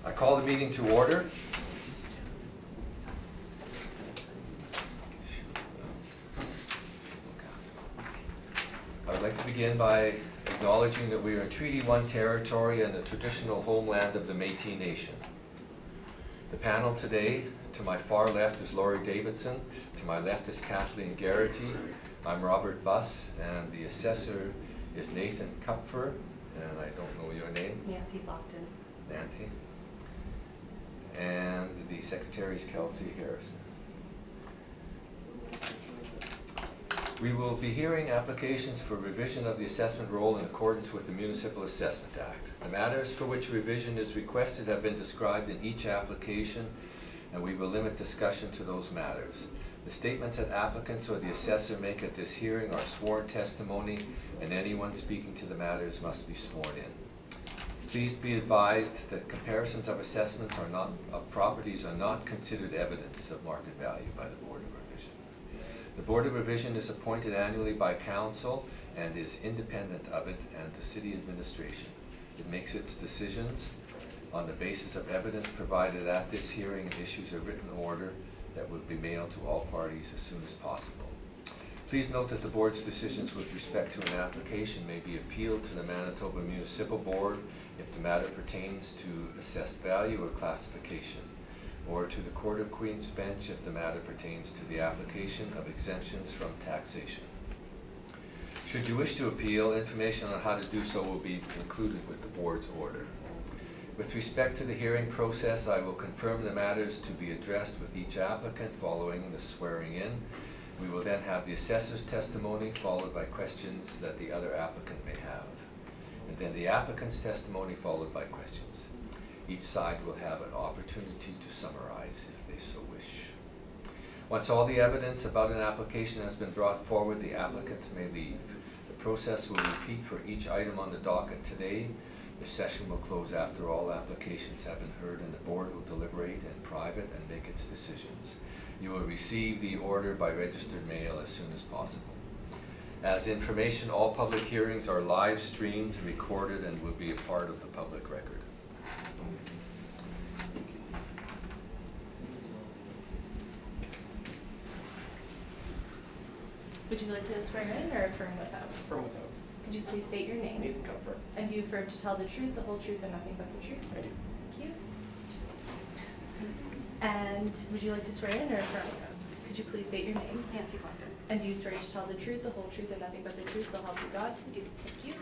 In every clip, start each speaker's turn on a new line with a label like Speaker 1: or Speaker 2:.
Speaker 1: I call the meeting to order. I would like to begin by acknowledging that we are in Treaty 1 territory and the traditional homeland of the Métis Nation. The panel today, to my far left is Laurie Davidson, to my left is Kathleen Garrity, I'm Robert Buss, and the assessor is Nathan Kupfer, and I don't know your name.
Speaker 2: Nancy Bogdan.
Speaker 1: Nancy. And the secretary is Kelsey Harrison. We will be hearing applications for revision of the assessment roll in accordance with the Municipal Assessment Act. The matters for which revision is requested have been described in each application, and we will limit discussion to those matters. The statements that applicants or the assessor make at this hearing are sworn testimony, and anyone speaking to the matters must be sworn in. Please be advised that comparisons of assessments of properties are not considered evidence of market value by the Board of Revision. The Board of Revision is appointed annually by Council and is independent of it and the City Administration. It makes its decisions on the basis of evidence provided at this hearing and issues a written order that will be mailed to all parties as soon as possible. Please note that the Board's decisions with respect to an application may be appealed to the Manitoba Municipal Board if the matter pertains to assessed value or classification, or to the Court of Queen's Bench if the matter pertains to the application of exemptions from taxation. Should you wish to appeal, information on how to do so will be included with the Board's order. With respect to the hearing process, I will confirm the matters to be addressed with each applicant following the swearing in. We will then have the assessor's testimony followed by questions that the other applicant may have, and then the applicant's testimony followed by questions. Each side will have an opportunity to summarize if they so wish. Once all the evidence about an application has been brought forward, the applicant may leave. The process will repeat for each item on the docket today. The session will close after all applications have been heard, and the Board will deliberate in private and make its decisions. You will receive the order by registered mail as soon as possible. As information, all public hearings are live streamed, recorded, and will be a part of the public record.
Speaker 2: Would you like to swear in or affirm without?
Speaker 3: Affirm without.
Speaker 2: Could you please state your name?
Speaker 3: Nathan Kupfer.
Speaker 2: And do you affirm to tell the truth, the whole truth, and nothing but the truth?
Speaker 3: I do.
Speaker 2: Thank you. And would you like to swear in or affirm without? Could you please state your name?
Speaker 4: Nancy Bogdan.
Speaker 2: And do you swear to tell the truth, the whole truth, and nothing but the truth, so help you God?
Speaker 4: I do.
Speaker 2: Thank you.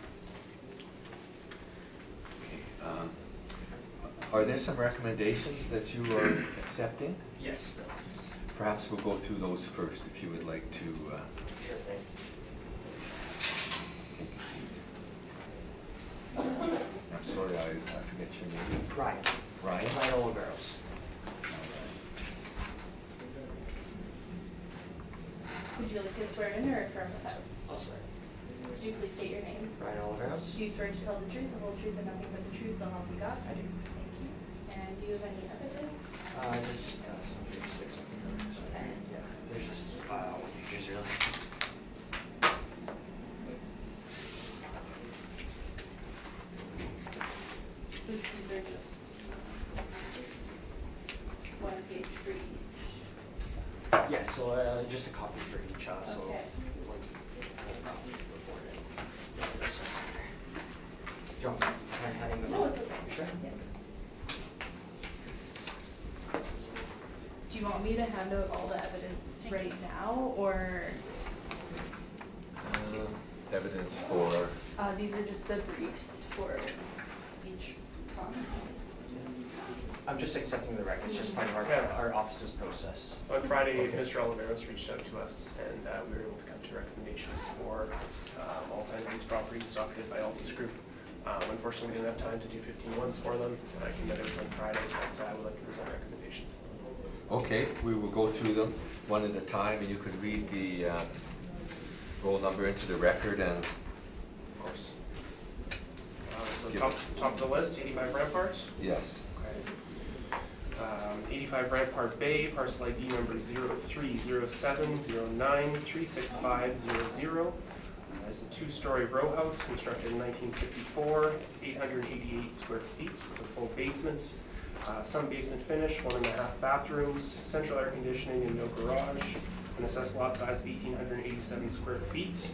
Speaker 1: Okay. Are there some recommendations that you are accepting?
Speaker 3: Yes.
Speaker 1: Perhaps we'll go through those first if you would like to
Speaker 3: Sure thing.
Speaker 1: take a seat. I'm sorry, I forget your name.
Speaker 3: Ryan.
Speaker 1: Ryan?
Speaker 3: Ryan Oliveros.
Speaker 2: Would you like to swear in or affirm without?
Speaker 3: I'll swear.
Speaker 2: Could you please state your name?
Speaker 3: Ryan Oliveros.
Speaker 2: Do you swear to tell the truth, the whole truth, and nothing but the truth, so help you God?
Speaker 3: I do.
Speaker 2: Thank you. And do you have any evidence?
Speaker 3: Just some basic something. Yeah, there's just features really.
Speaker 2: So these are just one page for each.
Speaker 3: Yeah, so just a copy for each, so
Speaker 2: Okay.
Speaker 3: one copy for board and assessor. Do you want me to hand them?
Speaker 2: No, it's okay.
Speaker 3: You sure?
Speaker 2: Yeah. Do you want me to hand out all the evidence right now, or
Speaker 1: Evidence for,
Speaker 2: these are just the briefs for each problem?
Speaker 3: I'm just accepting the records, just part of our office's process.
Speaker 5: On Friday,
Speaker 3: Okay.
Speaker 5: Mr. Oliveros reached out to us, and we were able to come to recommendations for all 10 of these properties docketed by Altus Group. Unfortunately, we didn't have time to do 15-1s for them, and I can get it on Friday, but I would like to present recommendations for them.
Speaker 1: okay, we will go through them one at a time, and you can read the roll number into the record and
Speaker 5: Of course. So
Speaker 1: Give
Speaker 5: top
Speaker 1: us-
Speaker 5: of the list, 85 Rampart.
Speaker 1: yes.
Speaker 5: Okay. 85 Rampart Bay, parcel ID number 0307093650. It's a two-story row house constructed in 1954, 888 square feet with a full basement. Some basement finish, 1.5 bathrooms, central air conditioning and no garage, an assessed lot size of 1,887 square feet,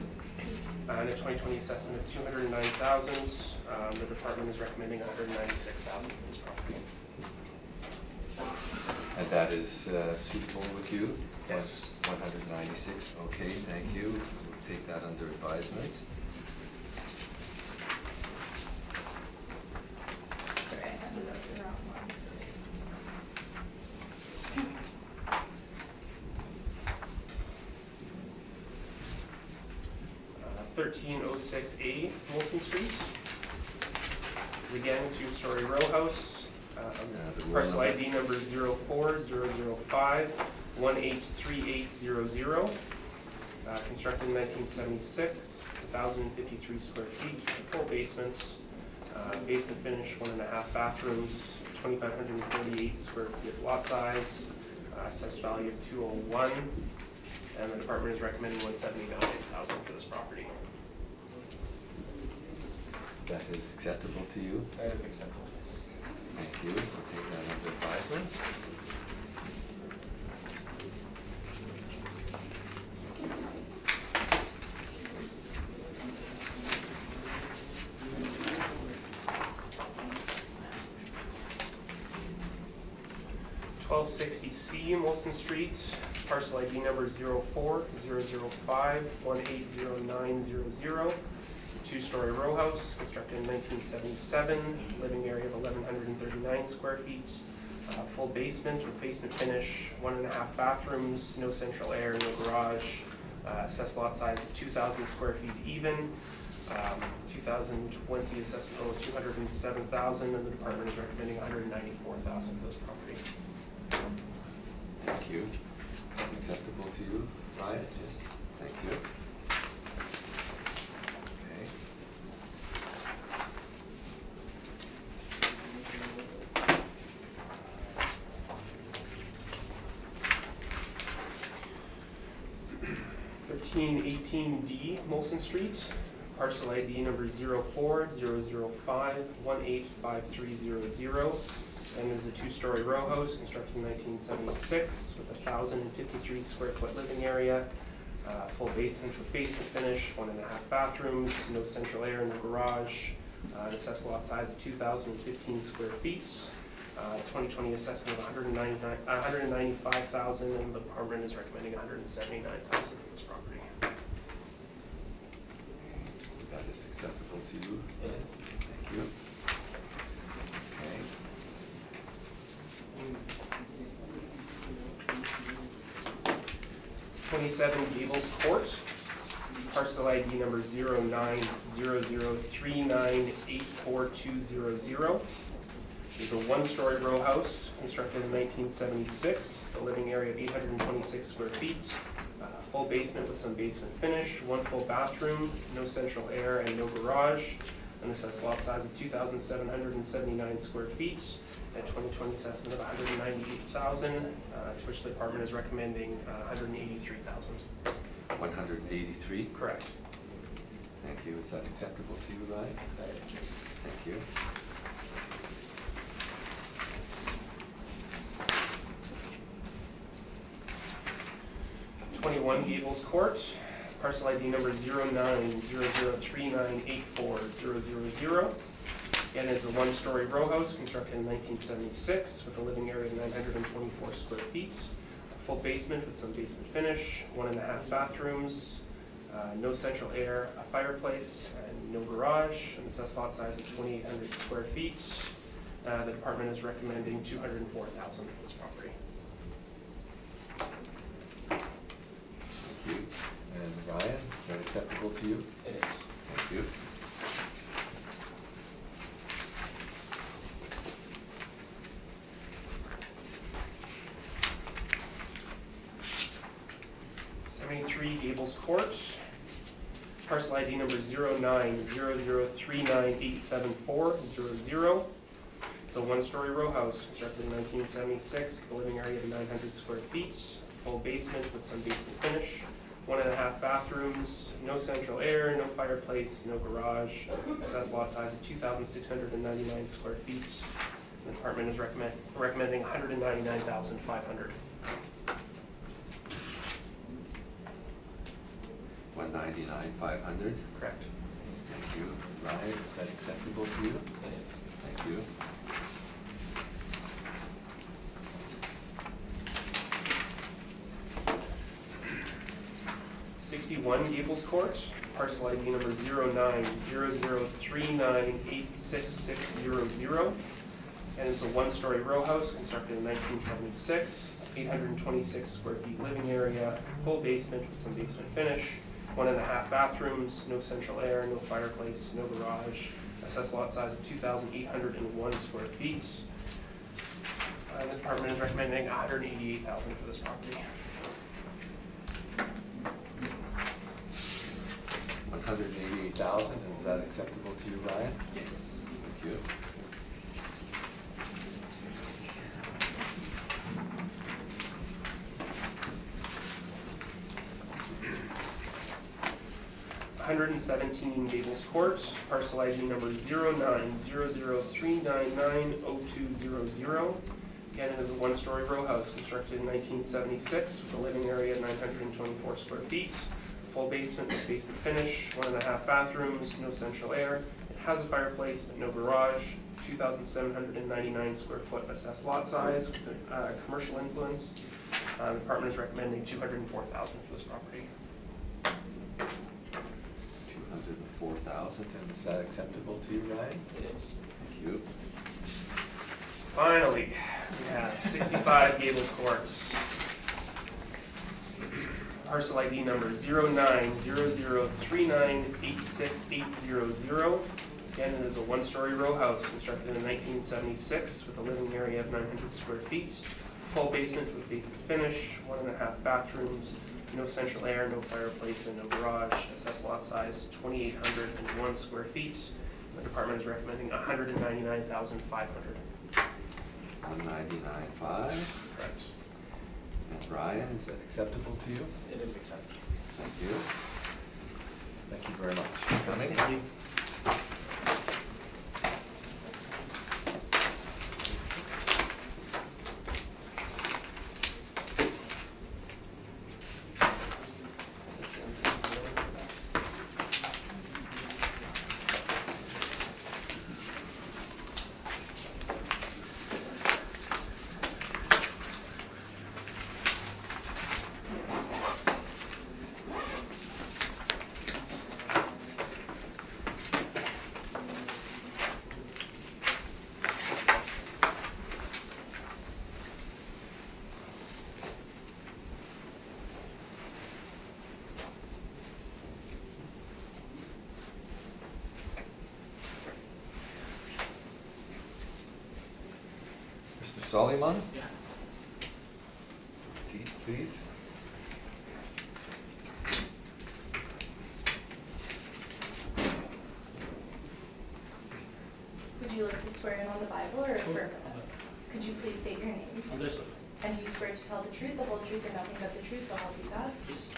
Speaker 5: and a 2020 assessment of $209,000. The department is recommending $196,000 for this property.
Speaker 1: And that is suitable with you?
Speaker 5: Yes.
Speaker 1: 196, okay, thank you. We'll take that under advisement.
Speaker 2: Sorry, I handed out the wrong one first.
Speaker 5: 1306A Molson Street. Is again a two-story row house.
Speaker 1: The roll
Speaker 5: Parcel
Speaker 1: number.
Speaker 5: ID number 04-005-183800. Constructed in 1976. It's 1,053 square feet, full basements. Basement finish, 1.5 bathrooms, 2,548 square feet of lot size. Assessed value of 201. And the department is recommending $179,000 for this property.
Speaker 1: That is acceptable to you?
Speaker 5: That is acceptable, yes.
Speaker 1: Thank you. We'll take that under advisement.
Speaker 5: C Molson Street, parcel ID number 04-005-180900. It's a two-story row house constructed in 1977, living area of 1,139 square feet, full basement with basement finish, 1.5 bathrooms, no central air, no garage, assessed lot size of 2,000 square feet even. 2020 assessed total of $207,000, and the department is recommending $194,000 for this property.
Speaker 1: Thank you. Is that acceptable to you, Ryan? Yes. Thank you. Okay. (1318D) Molson Street, parcel ID number 04-005-185300. And is a two-story row house constructed in 1976 with 1,053 square foot living area, full basement with basement finish, 1.5 bathrooms, no central air, no garage, an assessed lot size of 2,015 square feet, 2020 assessment of $195,000, and the department is recommending $179,000 for this property. That is acceptable to you?
Speaker 5: It is.
Speaker 1: Thank you. Okay.
Speaker 5: 27 Gables Court, parcel ID number 090039842000. It's a one-story row house constructed in 1976, the living area of 826 square feet, full basement with some basement finish, one full bathroom, no central air and no garage, an assessed lot size of 2,779 square feet, at 2020 assessment of $198,000, to which the department is recommending $183,000.
Speaker 1: 183?
Speaker 5: Correct.
Speaker 1: Thank you. Is that acceptable to you, Ryan?
Speaker 5: That is yes.
Speaker 1: Thank you.
Speaker 5: (21 Gables Court, parcel ID number 0900398400. Again, it's a one-story row house constructed in 1976 with a living area of 924 square feet, a full basement with some basement finish, 1.5 bathrooms, no central air, a fireplace, and no garage, an assessed lot size of 2,800 square feet. The department is recommending $204,000 for this property.
Speaker 1: Thank you. And Ryan, is that acceptable to you?
Speaker 5: It is.
Speaker 1: Thank you.
Speaker 5: Gables Court, parcel ID number 0900398740. It's a one-story row house constructed in 1976, the living area of 900 square feet, full basement with some basement finish, 1.5 bathrooms, no central air, no fireplace, no garage, assessed lot size of 2,699 square feet. The department is recommending $199,500.
Speaker 1: 199,500.
Speaker 5: Correct.
Speaker 1: Thank you. Ryan, is that acceptable to you?
Speaker 4: Yes.
Speaker 1: Thank you.
Speaker 5: '61 Gables Court, parcel ID number 090039866600. And it's a one-story row house constructed in 1976, 826 square feet living area, full basement with some basement finish, 1.5 bathrooms, no central air, no fireplace, no garage, assessed lot size of 2,801 square feet. The department is recommending $188,000 for this property.
Speaker 1: 188,000, and is that acceptable to you, Ryan?
Speaker 4: Yes.
Speaker 1: Thank you.
Speaker 5: $117 Gables Court, parcel ID number 090039902000. Again, it is a one-story row house constructed in 1976 with a living area of 924 square feet, full basement with basement finish, 1.5 bathrooms, no central air. It has a fireplace but no garage, 2,799 square foot assessed lot size with a commercial influence. The department is recommending $204,000 for this property.
Speaker 1: 204,000, and is that acceptable to you, Ryan?
Speaker 4: Yes.
Speaker 1: Thank you.
Speaker 5: Finally, we have 65 Gables Courts. Parcel ID number 090039868800. Again, it is a one-story row house constructed in 1976 with a living area of 900 square feet, full basement with basement finish, 1.5 bathrooms, no central air, no fireplace, and no garage. Assessed lot size 2,801 square feet. The department is recommending $199,500.
Speaker 1: 199,500.
Speaker 5: Correct.
Speaker 1: And Ryan, is that acceptable to you?
Speaker 4: It is acceptable.
Speaker 1: Thank you. Thank you very much for coming.
Speaker 4: Thank you.
Speaker 1: Mr. Soliman,
Speaker 4: Yeah.
Speaker 1: seat, please.
Speaker 2: Would you like to swear in on the Bible or
Speaker 4: Sure.
Speaker 2: affirm with us? Could you please state your name?
Speaker 4: Understood.
Speaker 2: And you swear to tell the truth, the whole truth, and nothing but the truth, so help you God?
Speaker 4: Yes.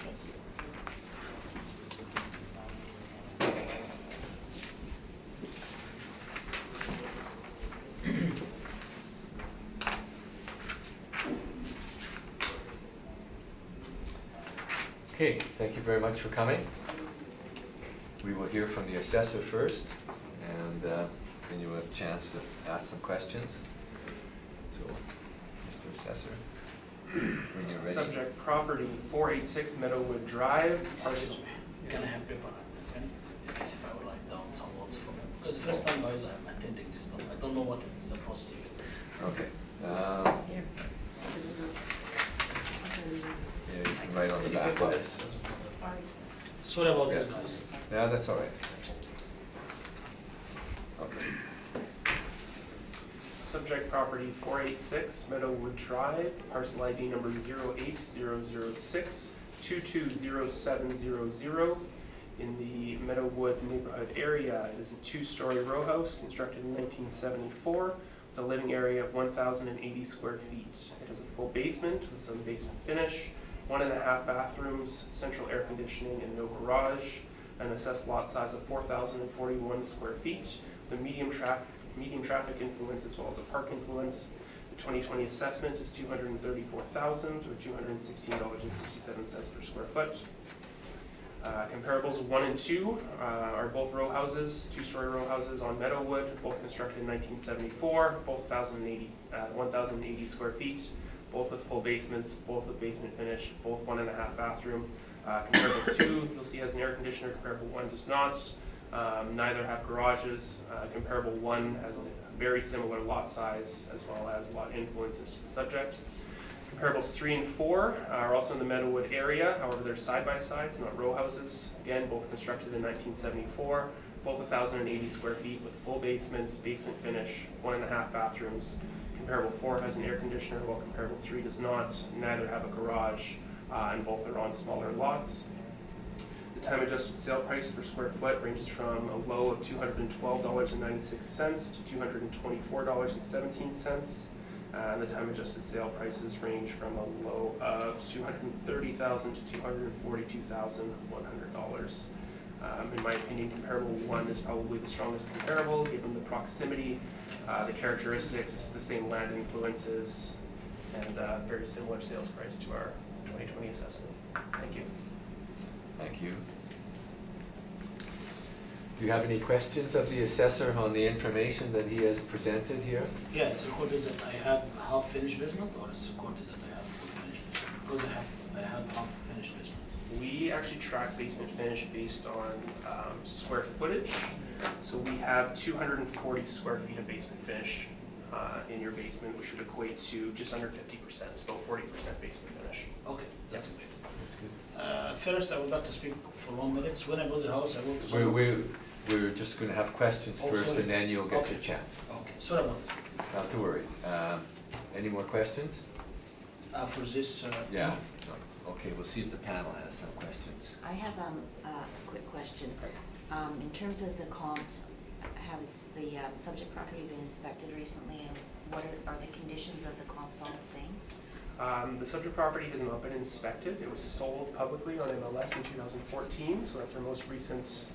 Speaker 1: Okay, thank you very much for coming. We will hear from the assessor first, and then you will have a chance to ask some questions. So, Mr. Assessor, when you're ready.
Speaker 5: Subject property 486 Meadowwood Drive.
Speaker 4: Excuse me. Can I have paper? Can in this case if I would write down some words for them? Because the first time guys I'm attending this stuff, I don't know what is the procedure.
Speaker 1: Okay. Yeah, you can write on the back of this.
Speaker 4: Sorry about this guys.
Speaker 1: Yeah, that's all right. Okay.
Speaker 5: Subject property 486 Meadowwood Drive, parcel ID number 08006220700 in the Meadowwood neighborhood area. It is a two-story row house constructed in 1974 with a living area of 1,080 square feet. It has a full basement with some basement finish, 1.5 bathrooms, central air conditioning, and no garage. An assessed lot size of 4,041 square feet. The medium medium traffic influence as well as a park influence. The 2020 assessment is $234,000 or $216.67 per square foot. Comparables 1 and 2 are both row houses, 2-story row houses on Meadowwood, both constructed in 1974, both 1,080 square feet, both with full basements, both with basement finish, both 1.5 bathroom. Comparable 2, you'll see has an air conditioner, comparable 1 does not. Neither have garages. Comparable 1 has a very similar lot size as well as lot influences to the subject. Comparables 3 and 4 are also in the Meadowwood area, however they're side-by-sides, not row houses. Again, both constructed in 1974, both 1,080 square feet with full basements, basement finish, 1.5 bathrooms. Comparable 4 has an air conditioner, while comparable 3 does not. Neither have a garage, and both are on smaller lots. The time adjusted sale price per square foot ranges from a low of $212.96 to $224.17. And the time adjusted sale prices range from a low of $230,000 to $242,100. In my opinion, comparable 1 is probably the strongest comparable, given the proximity, the characteristics, the same land influences, and very similar sales price to our 2020 assessment. Thank you.
Speaker 1: Thank you. Do you have any questions of the assessor on the information that he has presented here?
Speaker 4: Yeah, it's recorded that I have half finished basement, or it's recorded that I have full finished basement? Because I have half finished basement.
Speaker 5: We actually track basement finish based on square footage. So we have 240 square feet of basement finish in your basement, which would equate to just under 50%, about 40% basement finish.
Speaker 4: Okay, that's great. First, I would like to speak for 1 minute. When I bought the house, I want to...
Speaker 1: We're just going to have questions
Speaker 4: Oh,
Speaker 1: first,
Speaker 4: sorry.
Speaker 1: and then you'll get
Speaker 4: Okay.
Speaker 1: your chance.
Speaker 4: Okay, sorry about it.
Speaker 1: Not to worry. Any more questions?
Speaker 4: For this...
Speaker 1: Yeah. No. Okay, we'll see if the panel has some questions.
Speaker 6: I have a quick question. In terms of the comps, has the subject property been inspected recently, and what are the conditions of the comps all the same?
Speaker 5: The subject property has not been inspected. It was sold publicly on MLS in 2014, so that's our most recent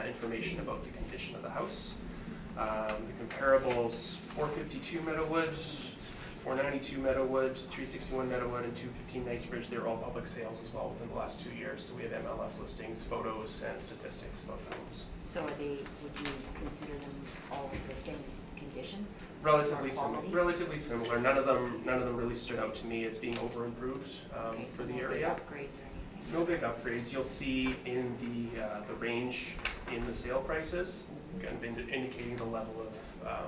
Speaker 5: information about the condition of the house. The comparables: 452 Meadowwood, 492 Meadowwood, 361 Meadowwood, and 215 Knightsbridge. They're all public sales as well within the last 2 years. So we have MLS listings, photos, and statistics about the homes.
Speaker 6: So would you consider them all the same condition?
Speaker 5: Relatively
Speaker 6: Or
Speaker 5: similar.
Speaker 6: quality?
Speaker 5: Relatively similar. None of them really stood out to me as being over improved
Speaker 6: Okay,
Speaker 5: for
Speaker 6: so
Speaker 5: the
Speaker 6: no big
Speaker 5: area.
Speaker 6: upgrades or anything?
Speaker 5: No big upgrades. You'll see in the range in the sale prices, kind of indicating the level of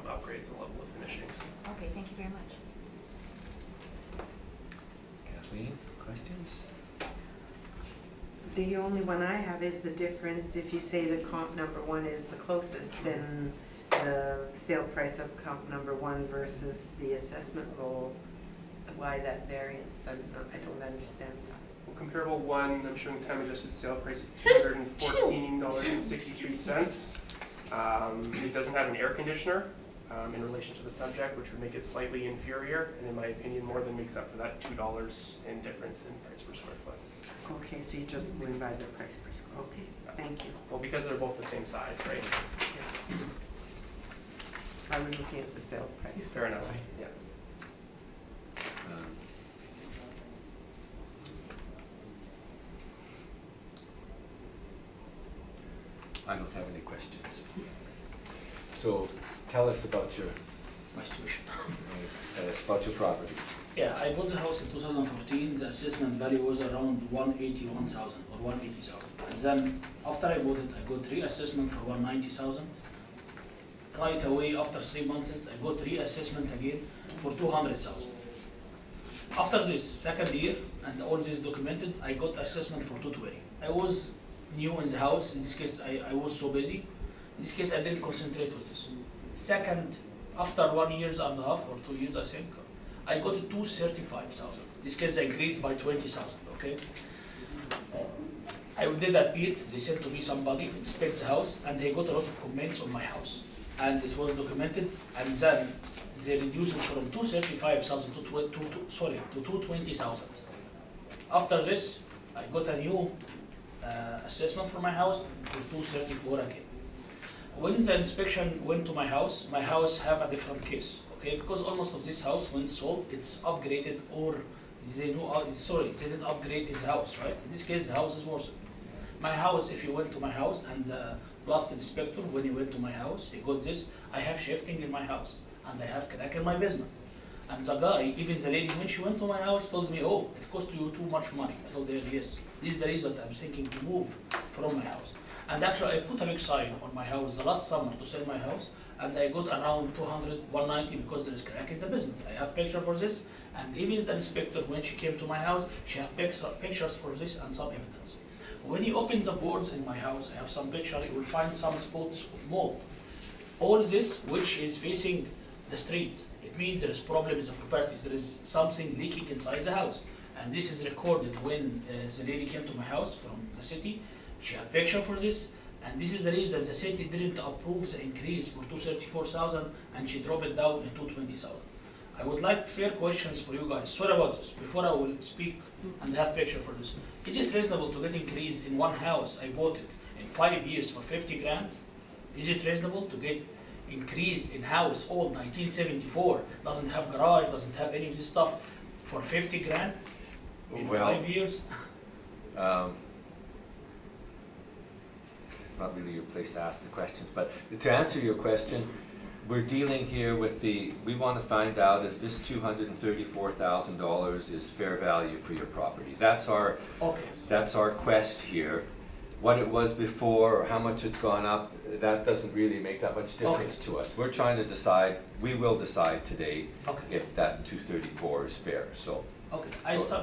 Speaker 5: upgrades, the level of finishings.
Speaker 6: Okay, thank you very much.
Speaker 1: Kathleen, questions?
Speaker 7: The only one I have is the difference, if you say the comp number 1 is the closest, then the sale price of comp number 1 versus the assessment roll, why that variance? I don't understand.
Speaker 5: Well, comparable 1, I'm showing time adjusted sale price of $214.63. It doesn't have an air conditioner in relation to the subject, which would make it slightly inferior, and in my opinion, more than makes up for that $2 in difference in price per square foot.
Speaker 7: Okay, so you're just going by the price per square, okay, thank you.
Speaker 5: Well, because they're both the same size, right?
Speaker 7: I was looking at the sale price.
Speaker 5: Fair
Speaker 7: that's
Speaker 5: enough,
Speaker 7: why.
Speaker 5: yeah.
Speaker 1: I don't have any questions. So tell us about your
Speaker 4: My situation.
Speaker 1: about your property.
Speaker 4: Yeah, I bought the house in 2014. The assessment value was around 181,000 or 180,000. And then after I bought it, I got reassessment for 190,000. Right away, after 3 months, I got reassessment again for 200,000. After this second year, and all this documented, I got assessment for 220. I was new in the house. In this case, I was so busy. In this case, I didn't concentrate with this. Second, after 1 year and a half or 2 years, I think, I got 235,000. In this case, I increased by 20,000, okay? I did appeal. They sent to me somebody, inspect the house, and they got a lot of comments on my house. And it was documented, and then they reduced it from 235,000 to 220,000. After this, I got a new assessment for my house for 234 again. when the inspection went to my house have a different case, okay? Because almost of this house, when sold, it's upgraded or they didn't upgrade its house, right? In this case, the house is worse. My house, if you went to my house and the last inspector, when he went to my house, he got this, I have shifting in my house and I have crack in my basement. And the guy, even the lady, when she went to my house, told me, oh, it cost you too much money. I told her, yes, this is the reason that I'm thinking to move from my house. And actually, I put a big sign on my house the last summer to sell my house, and I got around 200, 190 because there is crack in the basement. I have picture for this, and even the inspector, when she came to my house, she have pictures for this and some evidence. When you open the boards in my house, I have some picture, you will find some spots of mold. All this, which is facing the street, it means there is problem with the properties, there is something leaking inside the house. And this is recorded when the lady came to my house from the city. She had picture for this, and this is the reason that the city didn't approve the increase for 234,000 and she dropped it down in 220,000. I would like fair questions for you guys. Sorry about this, before I will speak and have picture for this. Is it reasonable to get increase in one house, I bought it in 5 years for 50 grand? Is it reasonable to get increase in house old 1974, doesn't have garage, doesn't have any of this stuff, for 50 grand in 5 years?
Speaker 1: It's not really your place to ask the questions, but to answer your question, we're dealing here with we want to find out if this $234,000 is fair value for your property. That's our quest here. What it was before, or how much it's gone up, that doesn't really make that much difference to us. We're trying to decide, we will decide today if that 234 is fair, so.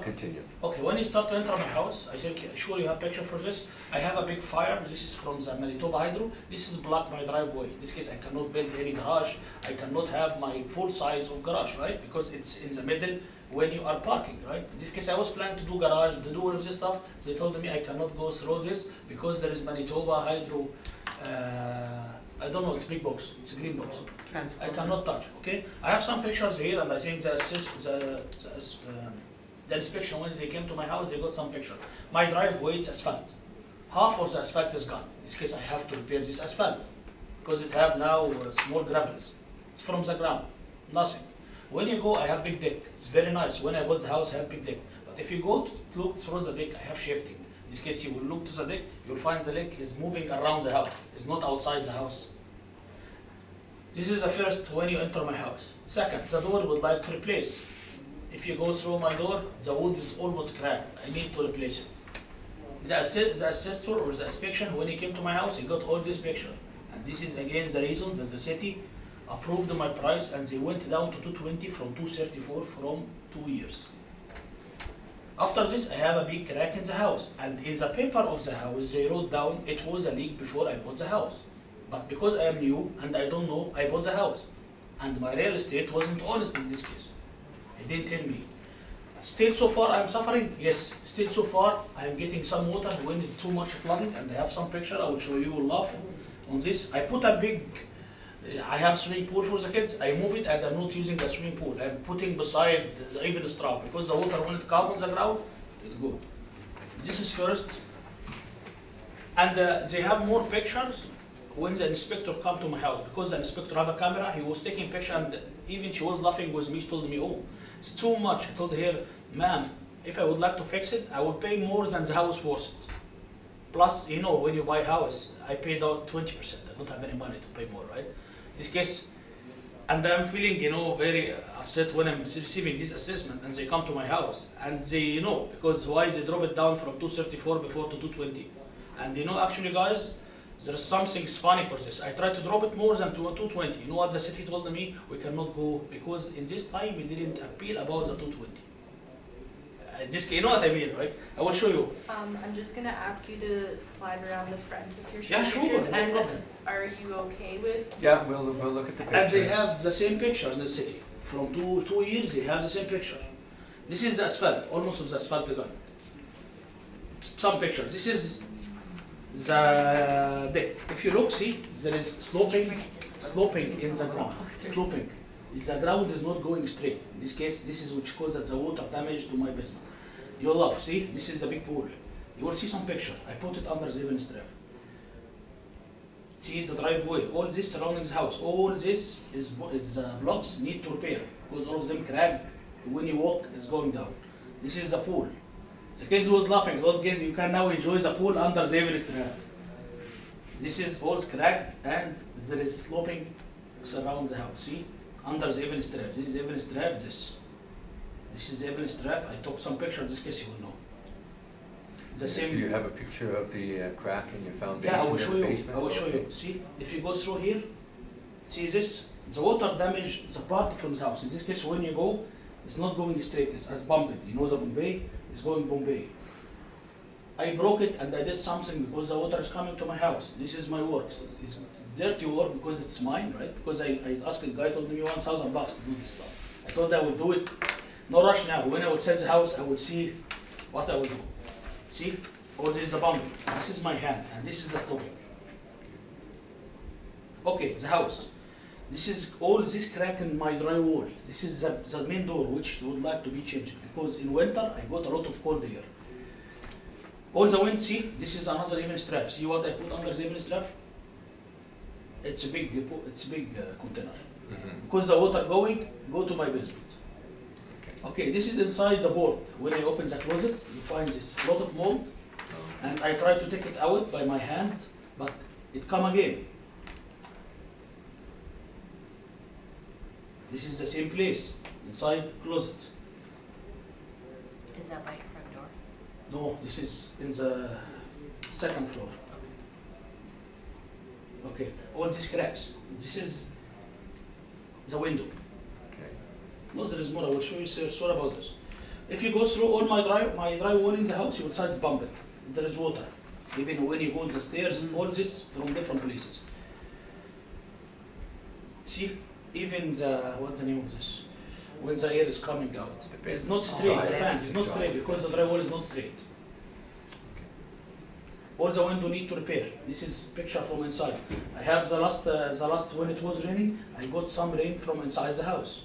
Speaker 1: Continue.
Speaker 4: Okay, when you start to enter my house, I think, sure you have picture for this. I have a big fire, this is from the Manitoba Hydro. This is blocked my driveway. In this case, I cannot build any garage. I cannot have my full size of garage, right? Because it's in the middle when you are parking, right? In this case, I was planning to do garage, to do all of this stuff. They told me I cannot go through this because there is Manitoba Hydro, I don't know, it's big box, it's a green box. I cannot touch, okay? I have some pictures here, and I think the inspection, when they came to my house, they got some pictures. My driveway, it's asphalt. Half of the asphalt is gone. In this case, I have to repair this asphalt because it have now small gravels. It's from the ground, nothing. When you go, I have big deck. It's very nice. When I bought the house, I have big deck. But if you go to look through the deck, I have shifting. In this case, you will look to the deck, you'll find the deck is moving around the house. It's not outside the house. This is the first when you enter my house. Second, the door would like to replace. If you go through my door, the wood is almost cracked. I need to replace it. The assessor or the inspection, when he came to my house, he got all this picture. And this is again the reason that the city approved my price and they went down to 220 from 234 from 2 years. After this, I have a big crack in the house. And in the paper of the house, they wrote down it was a leak before I bought the house. But because I am new and I don't know, I bought the house. And my real estate wasn't honest in this case. He didn't tell me. Still so far I'm suffering? Yes. Still so far I am getting some water when it's too much flooding, and I have some picture I will show you, will laugh on this. I put a big, I have swimming pool for the kids. I move it and I'm not using the swimming pool. I'm putting beside the even straw because the water when it comes on the ground, it goes. This is first. And they have more pictures when the inspector come to my house, because the inspector have a camera, he was taking picture, and even she was laughing with me. She told me, oh, it's too much. I told her, ma'am, if I would like to fix it, I would pay more than the house worth. Plus, you know, when you buy a house, I paid out 20%. I don't have any money to pay more, right? This case, and I'm feeling, you know, very upset when I'm receiving this assessment and they come to my house and they, you know, because why they drop it down from 234 before to 220. And you know, actually guys, there is something funny for this. I tried to drop it more than 220. You know what the city told me? We cannot go because in this time we didn't appeal about the 220. You know what I mean, right? I will show you.
Speaker 2: I'm just gonna ask you to slide around the front of your
Speaker 4: Yeah, sure,
Speaker 2: pictures,
Speaker 4: no
Speaker 2: and
Speaker 4: problem.
Speaker 2: are you okay with?
Speaker 1: Yeah, we'll look at the
Speaker 4: And they
Speaker 1: pictures.
Speaker 4: have the same pictures in the city. From two years, they have the same picture. This is the asphalt, almost of the asphalt gone. Some pictures. This is the deck. If you look, see, there is sloping in the ground. Sloping. The ground is not going straight. In this case, this is which caused the water damage to my basement. You'll love, see, this is the big pool. You will see some picture. I put it under the even strap. See the driveway, all this surrounding the house, all this is blocks need to repair because all of them cracked. When you walk, it's going down. This is the pool. The kids was laughing. All kids, you can now enjoy the pool under the even strap. This is all cracked and there is sloping surround the house. See, under the even strap. This is even strap. This is even strap. I took some pictures. This case you will know. The same.
Speaker 1: Do you have a picture of the crack in your foundation
Speaker 4: Yeah, I will
Speaker 1: in
Speaker 4: show
Speaker 1: the
Speaker 4: you.
Speaker 1: basement?
Speaker 4: I will show you. See, if you go through here, see this? The water damage the part from the house. In this case, when you go, it's not going straight. It's as bumped. You know the Bombay is going Bombay. I broke it and I did something because the water is coming to my house. This is my work. It's dirty work because it's mine, right? Because I asked the guy, told me $1,000 to do this stuff. I told I would do it. No rush now. When I would sell the house, I would see what I would do. See? Or this is the bumping. This is my hand and this is the sloping. Okay, the house. This is all this crack in my drywall. This is the main door which would like to be changed because in winter I got a lot of cold air. All the wind, see, this is another even strap. See what I put under the even strap? It's a big container. Because the water go to my basement. Okay, this is inside the board. When I open the closet, you find this lot of mold, and I try to take it out by my hand, but it come again. This is the same place, inside closet.
Speaker 6: Is that by your front door?
Speaker 4: No, this is in the second floor. Okay, all these cracks. This is the window.
Speaker 1: Okay.
Speaker 4: No, there is more. I will show you, sir. Sorry about this. If you go through all my drywall in the house, you will see it's bumped. There is water. Even when you go the stairs, all this from different places. See, even what's the name of this? When the air is coming out, it's not straight. The fan is not straight because the drywall is not straight. All the window need to repair. This is picture from inside. I have the last when it was raining, I got some rain from inside the house.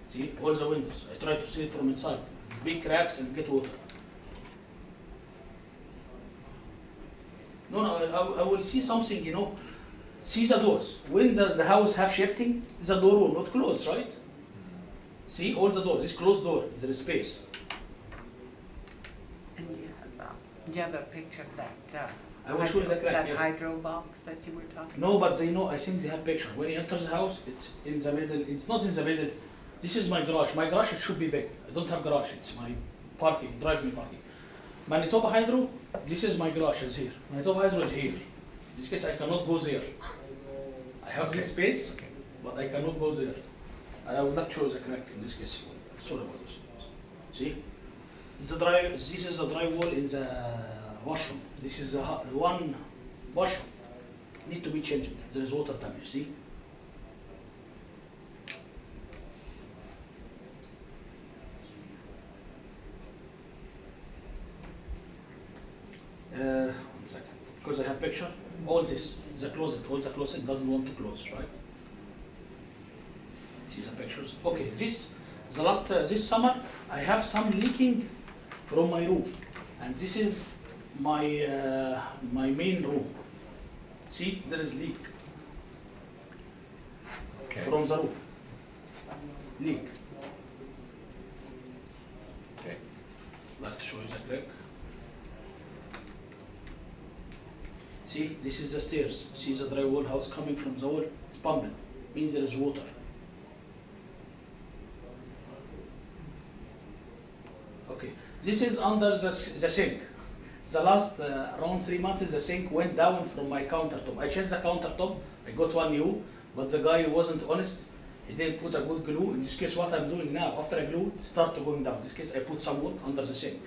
Speaker 4: See, all the windows. I try to see it from inside. Big cracks and get water. No, I will see something, you know. See the doors. When the house have shifting, the door will not close, right? See, all the doors. This closed door, there is space.
Speaker 7: And do you have a picture of that,
Speaker 4: I will show you the crack,
Speaker 7: that
Speaker 4: yeah.
Speaker 7: hydro box that you were talking
Speaker 4: No, but they know, I think they have picture. When you enter the house, it's in the middle. It's not in the middle. This is my garage. My garage, it should be big. I don't have garage. It's my parking, driving parking. Manitoba Hydro, this is my garage, is here. Manitoba Hydro is here. In this case, I cannot go there. I have this space, but I cannot go there. I will not show the crack in this case. Sorry about this. See? This is the drywall in the washroom. This is one washroom. Need to be changed. There is water damage, see? One second. Because I have picture. All this, the closet doesn't want to close, right? See the pictures? Okay, this summer I have some leaking from my roof, and this is my my main room. See, there is leak from the roof. Leak.
Speaker 1: Okay.
Speaker 4: Like to show you the crack. See, this is the stairs. See the drywall house coming from the wall. It's pumping. Means there is water. Okay, this is under the sink. The last around 3 months, the sink went down from my countertop. I changed the countertop. I got one new, but the guy wasn't honest. He didn't put a good glue. In this case, what I'm doing now, after I glue, it starts going down. In this case, I put some wood under the sink.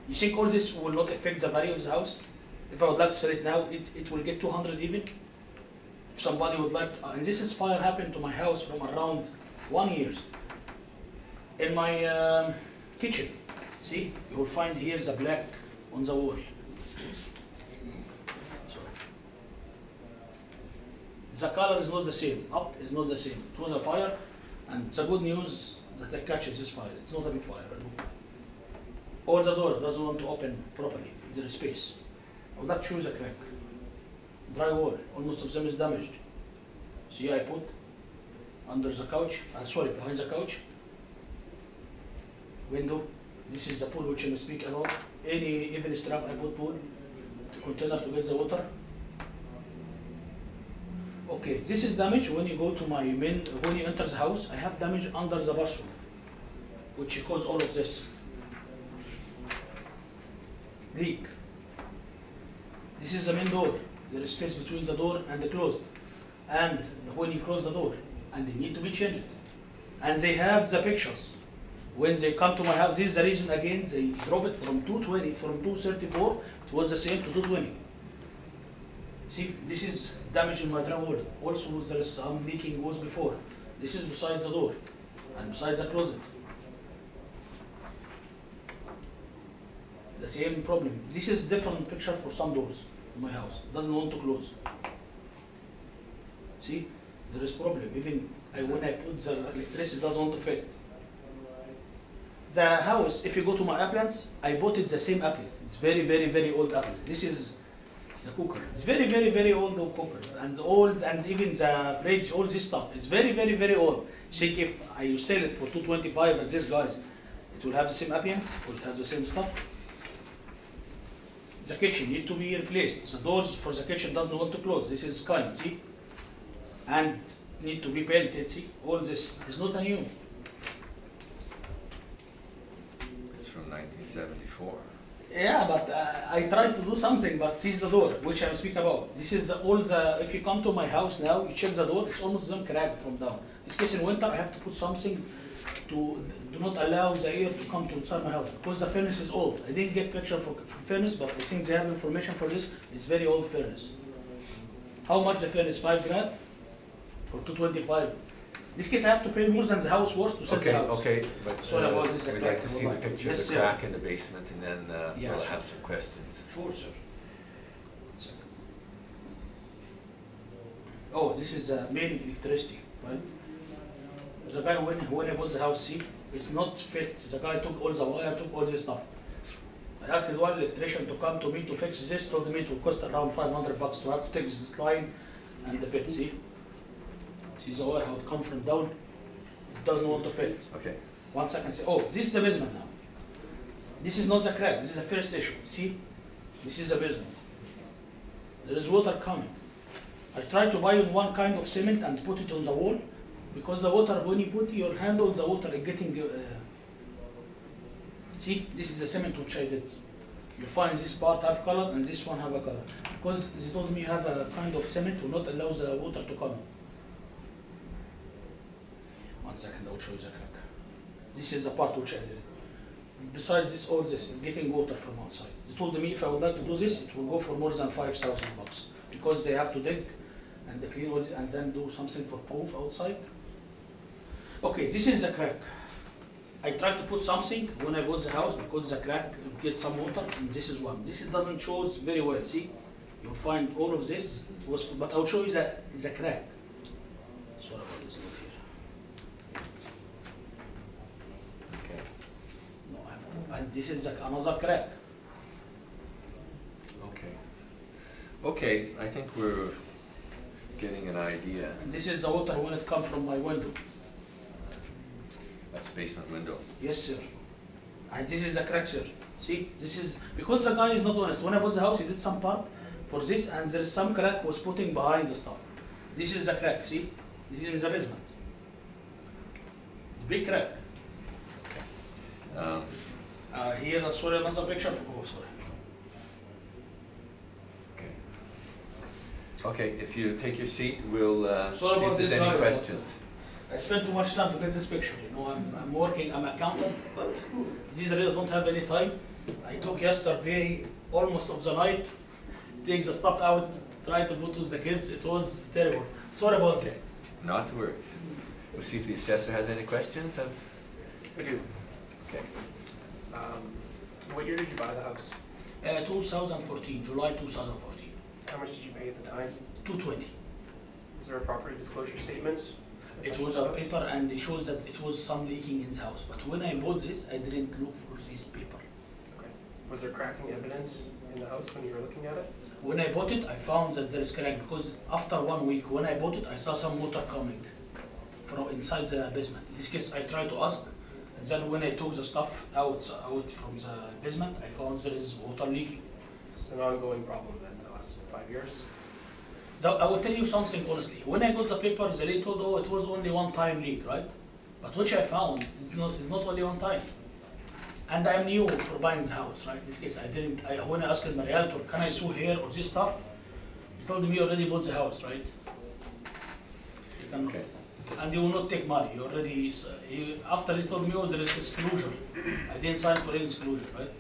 Speaker 4: You think all this will not affect the value of the house? If I would like to sell it now, it will get 200 even. If somebody would like to, and this is fire happened to my house from around 1 year. In my kitchen, see, you will find here the black on the wall. The color is not the same, up is not the same. It was a fire, and the good news that I catches this fire. It's not a big fire. All the doors doesn't want to open properly. There is space. I will not choose a crack. drywall, almost of them is damaged. See, I put under the couch, sorry, behind the couch, window. This is the pool which I'm speaking about. Even stuff I put pool, the container to get the water. Okay, this is damage when you go to my main, when you enter the house, I have damage under the bathroom, which cause all of this. Leak. This is the main door. There is space between the door and the closed. And when you close the door, and they need to be changed. And they have the pictures. When they come to my house, this is the reason again, they drop it from 220, from 234, it was the same to 220. See, this is damage in my drywall. Also, there is some leaking was before. This is beside the door, and beside the closet. The same problem. This is different picture for some doors in my house. Doesn't want to close. See, there is problem. Even when I put the electricity, doesn't want to fit. The house, if you go to my appliance, I bought it the same appliance. It's very, very, very old appliance. This is the cooker. It's very, very, very old cookers, and and even the fridge, all this stuff. It's very, very, very old. Think if I sell it for 225 as this guys, it will have the same appliance, will it have the same stuff? The kitchen need to be replaced. The doors for the kitchen doesn't want to close. This is kind, see? And need to be painted, see? All this is not a new.
Speaker 1: It's from 1974.
Speaker 4: Yeah, but I tried to do something, but see the door, which I'm speaking about. This is all the, if you come to my house now, you check the door, it's almost them cracked from down. This case in winter, I have to put something to do not allow the air to come to inside my house, because the furnace is old. I didn't get picture for furnace, but I think they have information for this. It's very old furnace. How much the furnace? 5 grand? For 225. This case I have to pay more than the house was to sell the house.
Speaker 1: Okay, but
Speaker 4: Sorry about this,
Speaker 1: we'd like to see the picture of
Speaker 4: Yes,
Speaker 1: the
Speaker 4: sir.
Speaker 1: crack in the basement, and then
Speaker 4: Yeah,
Speaker 1: we'll
Speaker 4: sure.
Speaker 1: have some questions.
Speaker 4: Sure, sir. 1 second. Oh, this is the main electricity, right? The guy, when I bought the house, see, it's not fit. The guy took all the wire, took all this stuff. I asked one electrician to come to me to fix this, told me it will cost around 500 bucks to have to take this line and the fit, see? See the wire, how it comes from down? It doesn't want to fit.
Speaker 1: Okay.
Speaker 4: 1 second, say, oh, this is the basement now. This is not the crack, this is the first issue, see? This is the basement. There is water coming. I tried to buy one kind of cement and put it on the wall, because the water, when you put your hand on the water, it's getting, see, this is the cement which I did. You find this part have color and this one have a color. Because they told me you have a kind of cement will not allow the water to come. 1 second, I will show you the crack. This is the part which I did. Besides this, all this, getting water from outside. They told me if I would like to do this, it will go for more than 5,000 bucks. Because they have to dig and they clean all this and then do something for proof outside. Okay, this is the crack. I tried to put something when I bought the house because the crack get some water, and this is one. This doesn't show very well, see? You'll find all of this, it was, but I'll show you the crack. Sorry about this note here.
Speaker 1: Okay.
Speaker 4: No, I have to, and this is another crack.
Speaker 1: Okay. Okay, I think we're getting an idea.
Speaker 4: And this is the water when it comes from my window.
Speaker 1: That's basement window.
Speaker 4: Yes, sir. And this is a crack, sir. See, this is, because the guy is not honest. When I bought the house, he did some part for this, and there is some crack was putting behind the stuff. This is the crack, see? This is in the basement. Big crack. Here, sorry, another picture. Oh, sorry.
Speaker 1: Okay. Okay, if you take your seat, we'll see
Speaker 4: Sorry
Speaker 1: if
Speaker 4: about
Speaker 1: there's
Speaker 4: this
Speaker 1: any
Speaker 4: guy.
Speaker 1: questions.
Speaker 4: I spent too much time to get this picture. You know, I'm working, I'm accountant, but these really don't have any time. I took yesterday almost of the night, take the stuff out, try to put with the kids. It was terrible. Sorry about
Speaker 1: Okay.
Speaker 4: this.
Speaker 1: Not to worry. We'll see if the assessor has any questions.
Speaker 5: We do.
Speaker 1: Okay.
Speaker 5: What year did you buy the house?
Speaker 4: 2014, July 2014,
Speaker 5: How much did you pay at the time?
Speaker 4: 220.
Speaker 5: Is there a property disclosure statement?
Speaker 4: It was a paper and it shows that it was some leaking in the house. But when I bought this, I didn't look for this paper.
Speaker 5: Okay. Was there cracking evidence in the house when you were looking at it?
Speaker 4: When I bought it, I found that there is crack because after 1 week, when I bought it, I saw some water coming from inside the basement. In this case, I tried to ask, and then when I took the stuff out from the basement, I found there is water leaking.
Speaker 5: It's an ongoing problem then the last 5 years.
Speaker 4: So I will tell you something honestly. When I got the paper, the lady told, oh, it was only one time leak, right? But which I found, it's not only one time. And I'm new for buying the house, right? In this case, when I asked my realtor, can I sue here or this stuff? He told me you already bought the house, right? You can,
Speaker 1: Okay.
Speaker 4: and you will not take money. You already, after he told me, oh, there is disclosure. I didn't sign for any disclosure, right?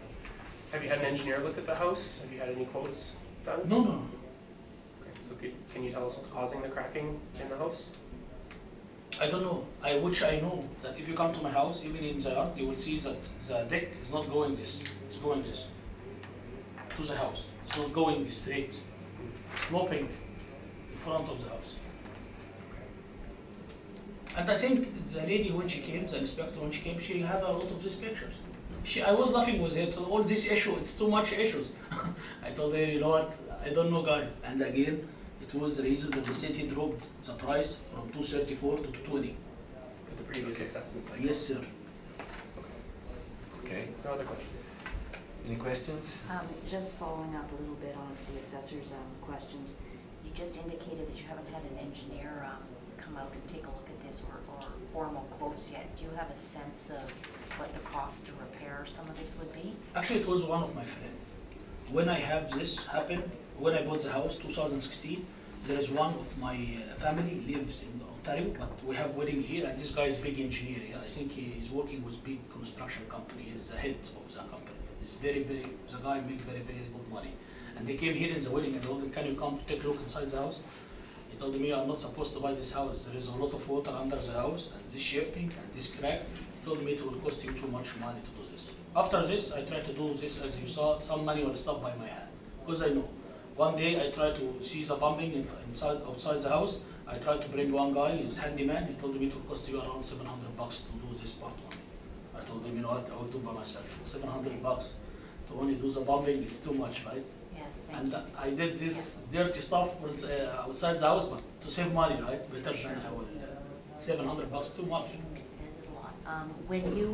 Speaker 5: Have you had an engineer look at the house? Have you had any quotes done?
Speaker 4: No.
Speaker 5: Okay, so can you tell us what's causing the cracking in the house?
Speaker 4: I don't know. Which I know that if you come to my house, even in the yard, you will see that the deck is not going this. It's going this to the house. It's not going straight. Sloping in front of the house. And I think the lady when she came, the inspector when she came, she had a lot of these pictures. I was laughing with her to all this issue. It's too much issues. I told her, you know what? I don't know, guys. And again, it was the reason that the city dropped the price from 234 to 220.
Speaker 5: For the previous assessment cycle?
Speaker 4: Yes, sir.
Speaker 1: Okay,
Speaker 5: No other questions?
Speaker 1: any questions?
Speaker 6: Just following up a little bit on the assessor's questions, you just indicated that you haven't had an engineer come out and take a look at this or formal quotes yet. Do you have a sense of what the cost to repair some of this would be?
Speaker 4: Actually, it was one of my friends. When I have this happen, when I bought the house, 2016, there is one of my family lives in Ontario, but we have wedding here, and this guy is big engineer. I think he is working with big construction company. He's the head of the company. It's the guy makes very good money. And they came here in the wedding and told him, can you come to take a look inside the house? He told me, I'm not supposed to buy this house. There is a lot of water under the house, and this shifting, and this crack. He told me it will cost you too much money to do this. After this, I tried to do this, as you saw, some manual stuff by my hand. Because I know. One day, I tried to see the pumping outside the house. I tried to bring one guy, he's handyman. He told me it will cost you around $700 to do this part only. I told him, you know what, I will do by myself. $700 to only do the pumping is too much, right?
Speaker 6: Yes, thank
Speaker 4: And
Speaker 6: you.
Speaker 4: I did this dirty stuff outside the house, but to save money, right? Better than I will. $700 too much.
Speaker 6: It is a lot. When you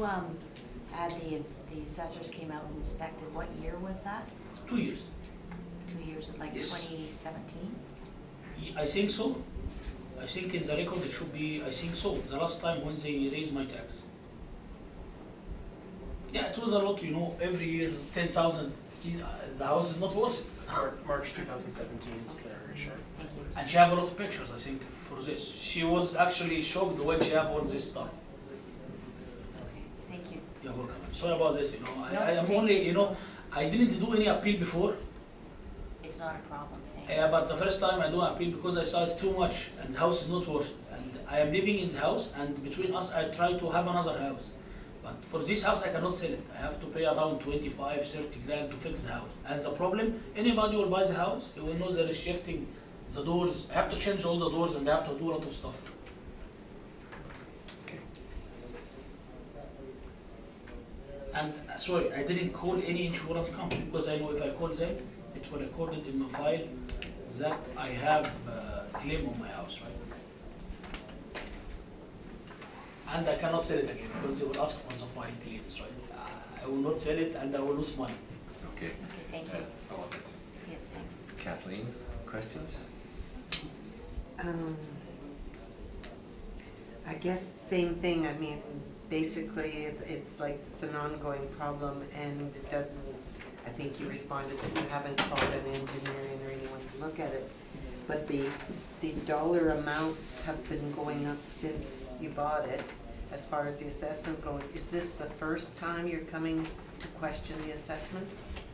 Speaker 6: had the assessors came out and inspected, what year was that?
Speaker 4: 2 years.
Speaker 6: 2 years, like
Speaker 4: Yes.
Speaker 6: 2017?
Speaker 4: I think so. I think in the record it should be, I think so, the last time when they raised my tax. Yeah, it was a lot, you know, every year 10,000, 15, the house is not worth it.
Speaker 5: March 2017, very sure.
Speaker 6: Thank you.
Speaker 4: And she have a lot of pictures, I think, for this. She was actually shocked when she have all this stuff.
Speaker 6: Okay, thank you.
Speaker 4: You're welcome. I'm sorry about this, you know.
Speaker 6: No,
Speaker 4: I am
Speaker 6: thank
Speaker 4: only, you know, I didn't do any appeal before.
Speaker 6: It's not a problem, thanks.
Speaker 4: But the first time I do appeal because I saw it's too much and the house is not worth it. And I am living in the house, and between us I try to have another house. But for this house I cannot sell it. I have to pay around 25, 30 grand to fix the house. And the problem, anybody will buy the house, you will know there is shifting the doors. I have to change all the doors and I have to do a lot of stuff.
Speaker 1: Okay.
Speaker 4: And sorry, I didn't call any insurance company because I know if I call them, it will record it in my file that I have a claim on my house, right? And I cannot sell it again because they will ask for the file claims, right? I will not sell it and I will lose money.
Speaker 1: Okay.
Speaker 6: Okay, thank you.
Speaker 1: All of it.
Speaker 6: Yes, thanks.
Speaker 1: Kathleen, questions?
Speaker 7: I guess same thing, I mean, basically, it's like it's an ongoing problem and it doesn't, I think you responded that you haven't called an engineer in or anyone to look at it. But the dollar amounts have been going up since you bought it, as far as the assessment goes. Is this the first time you're coming to question the assessment,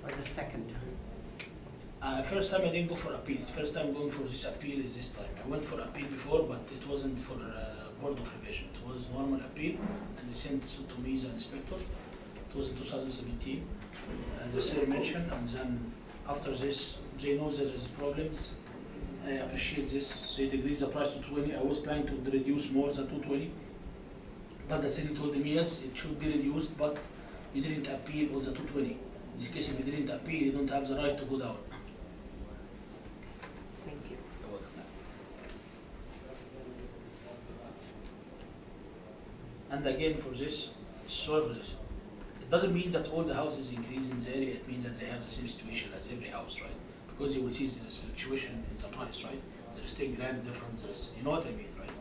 Speaker 7: or the second time?
Speaker 4: First time I didn't go for appeals. First time going for this appeal is this time. I went for appeal before, but it wasn't for Board of Revision. It was normal appeal, and they sent it to me, the inspector. It was in 2017. The sir mentioned, and then after this, they know there is problems. I appreciate this. They decreased the price to 20. I was planning to reduce more than 220. But the city told me, yes, it should be reduced, but you didn't appeal on the 220. In this case, if you didn't appeal, you don't have the right to go down. And again, for this, sorry for this, it doesn't mean that all the houses increase in the area, it means that they have the same situation as every house, right? Because you will see this fluctuation in the price, right? There is 10 grand differences, you know what I mean, right?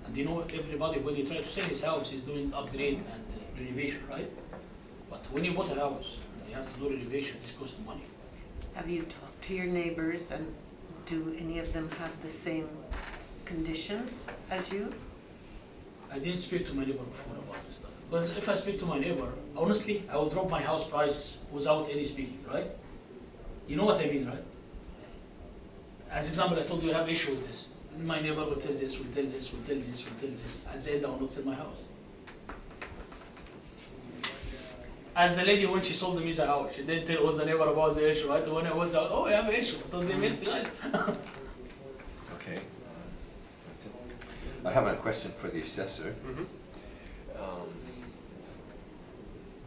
Speaker 4: And you know, everybody, when you try to sell his house, he's doing upgrade and renovation, right? But when you bought a house, and you have to do renovation, this costs money.
Speaker 7: Have you talked to your neighbors, and do any of them have the same conditions as you?
Speaker 4: I didn't speak to my neighbor before about this stuff. Because if I speak to my neighbor, honestly, I would drop my house price without any speaking, right? You know what I mean, right? As example, I told you I have issue with this. My neighbor will tell this, will tell this, will tell this, will tell this. At the end, I will not sell my house. As the lady, when she sold me the house, she didn't tell all the neighbor about the issue, right? When I was out, oh, I have an issue. Don't they miss guys?
Speaker 1: Okay. That's it. I have a question for the assessor.
Speaker 5: Mhm.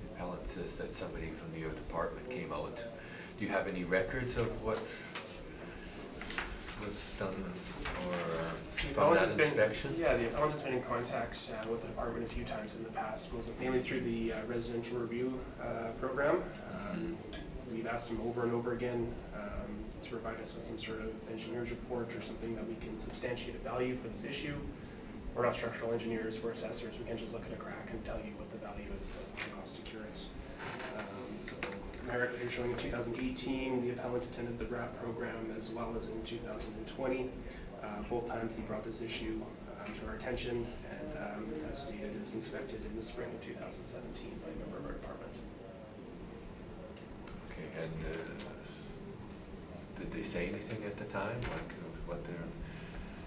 Speaker 1: The appellant says that somebody from your department came out. Do you have any records of what was done or
Speaker 5: The
Speaker 1: from
Speaker 5: appellant
Speaker 1: that
Speaker 5: has been,
Speaker 1: inspection?
Speaker 5: yeah, the appellant has been in contact with the department a few times in the past, mainly through the residential review program. We've asked him over and over again to provide us with some sort of engineer's report or something that we can substantiate a value for this issue. We're not structural engineers, we're assessors. We can't just look at a crack and tell you what the value is to cost to cure it. So my records are showing in 2018, the appellant attended the RAP program as well as in 2020. Both times he brought this issue to our attention, and as stated, it was inspected in the spring of 2017 by a member of our department.
Speaker 1: Okay, and did they say anything at the time, like what their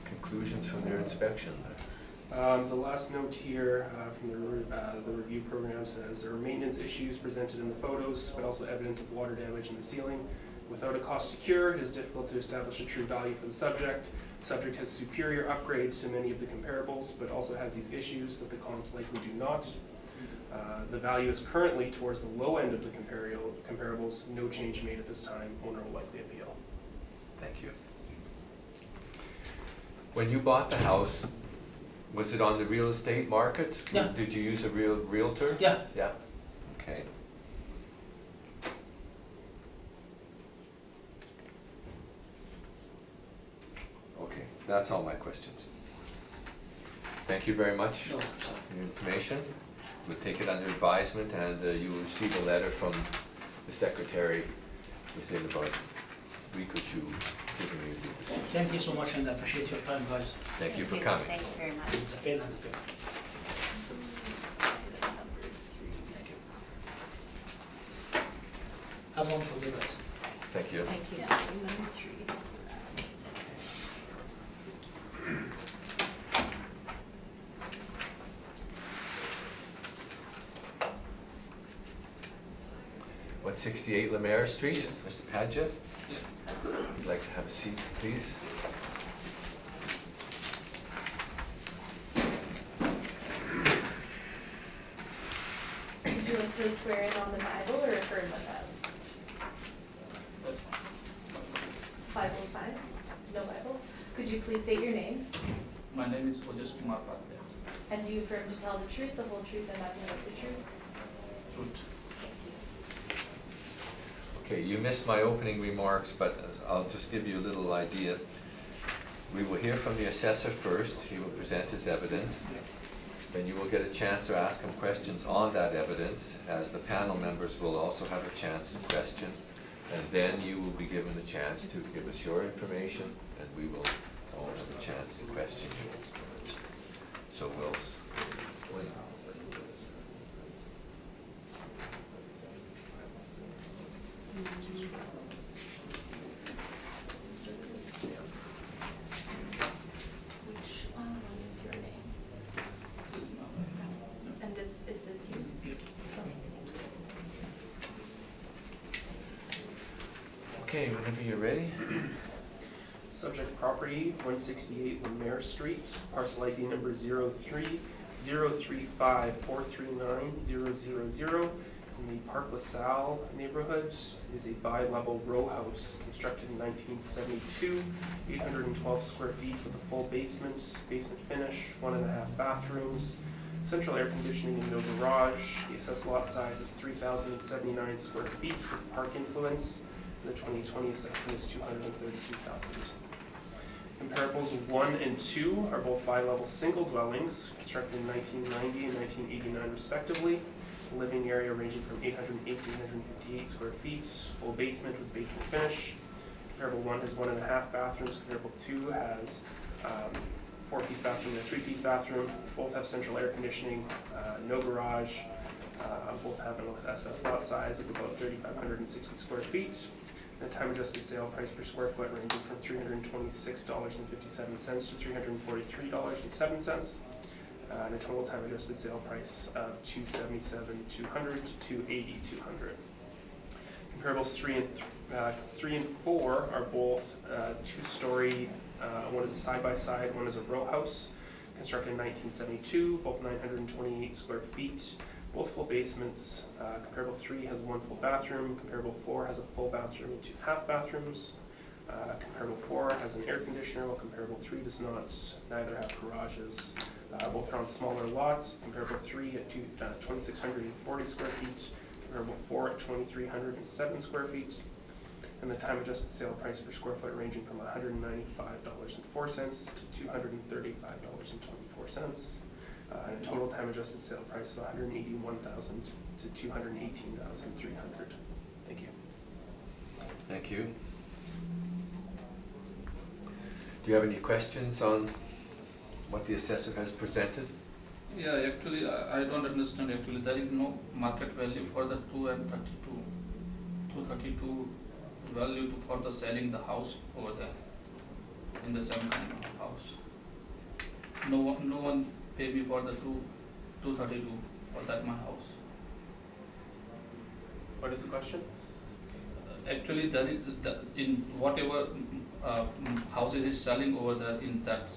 Speaker 1: conclusions from their inspection?
Speaker 5: The last note here from the review program says there are maintenance issues presented in the photos, but also evidence of water damage in the ceiling. Without a cost to cure, it is difficult to establish a true value for the subject. The subject has superior upgrades to many of the comparables, but also has these issues that the comps likely do not. The value is currently towards the low end of the comparables. No change made at this time. Owner will likely appeal.
Speaker 1: Thank you. When you bought the house, was it on the real estate market?
Speaker 4: Yeah.
Speaker 1: Did you use a realtor?
Speaker 4: Yeah.
Speaker 1: Yeah, okay. Okay, that's all my questions. Thank you very much
Speaker 4: No,
Speaker 1: for
Speaker 4: sorry.
Speaker 1: your information. We'll take it under advisement, and you will receive a letter from the secretary within about a week or two giving you the decision.
Speaker 4: Thank you so much, and I appreciate your time, guys.
Speaker 1: Thank you for coming.
Speaker 6: Thank you very much.
Speaker 4: It's a pain and a pain. Thank you. Have one for you guys.
Speaker 1: Thank you.
Speaker 7: Thank you.
Speaker 2: Yeah, number 3.
Speaker 1: One 68 Lemaire Street, Mr. Padgett?
Speaker 4: Yeah.
Speaker 1: Would like to have a seat, please?
Speaker 2: Would you like to swear in on the Bible or affirm the violence?
Speaker 4: That's fine.
Speaker 2: Bible is fine? No Bible? Could you please state your name?
Speaker 8: My name is Ojas Kumar Patya.
Speaker 2: And do you affirm to tell the truth, the whole truth, and nothing but the truth?
Speaker 8: Fruit.
Speaker 2: Thank you.
Speaker 1: Okay, you missed my opening remarks, but I'll just give you a little idea. We will hear from the assessor first. He will present his evidence. Then you will get a chance to ask him questions on that evidence, as the panel members will also have a chance to question. And then you will be given the chance to give us your information, and we will all have a chance to question you. So we'll
Speaker 2: Which one is your name? And is this you?
Speaker 1: Okay, whenever you're ready.
Speaker 5: Subject property, 168 Lemaire Street, parcel ID number 03-035-439-000. It's in the Park LaSalle neighborhood. It is a bi-level row house constructed in 1972, 812 square feet with a full basement finish, 1.5 bathrooms, Central air conditioning and no garage. The assessed lot size is 3,079 square feet with park influence. The 2020 assessment is 232,000. Comparables 1 and 2 are both bi-level single dwellings constructed in 1990 and 1989 respectively. Living area ranging from 808 to 858 square feet. Full basement with basement finish. Comparable 1 has 1.5 bathrooms. Comparable 2 has 4-piece bathroom and a 3-piece bathroom. Both have central air conditioning, no garage. Both have an assessed lot size of about 3,560 square feet. And a time adjusted sale price per square foot ranging from $326.57 to $343.07. And a total time adjusted sale price of $277,200 to $280,200. Comparables 3 and 4 are both 2-story. One is a side-by-side, one is a row house, constructed in 1972, both 928 square feet, both full basements. Comparable 3 has 1 full bathroom, comparable 4 has a full bathroom and 2 half bathrooms. Comparable 4 has an air conditioner, while comparable 3 does not. Neither have garages. Both are on smaller lots. Comparable 3 at 2,640 square feet, comparable 4 at 2,307 square feet. And the time adjusted sale price per square foot ranging from $195.04 to $235.24. And a total time adjusted sale price of $181,000 to $218,300. Thank you.
Speaker 1: Thank you. Do you have any questions on what the assessor has presented?
Speaker 8: Yeah, actually, I don't understand actually. There is no market value for the 2 and 32. 232 value for the selling the house over there in the same kind of house. No one pay me for the 232 for that my house.
Speaker 5: What is the question?
Speaker 8: Actually, there is in whatever houses is selling over there in that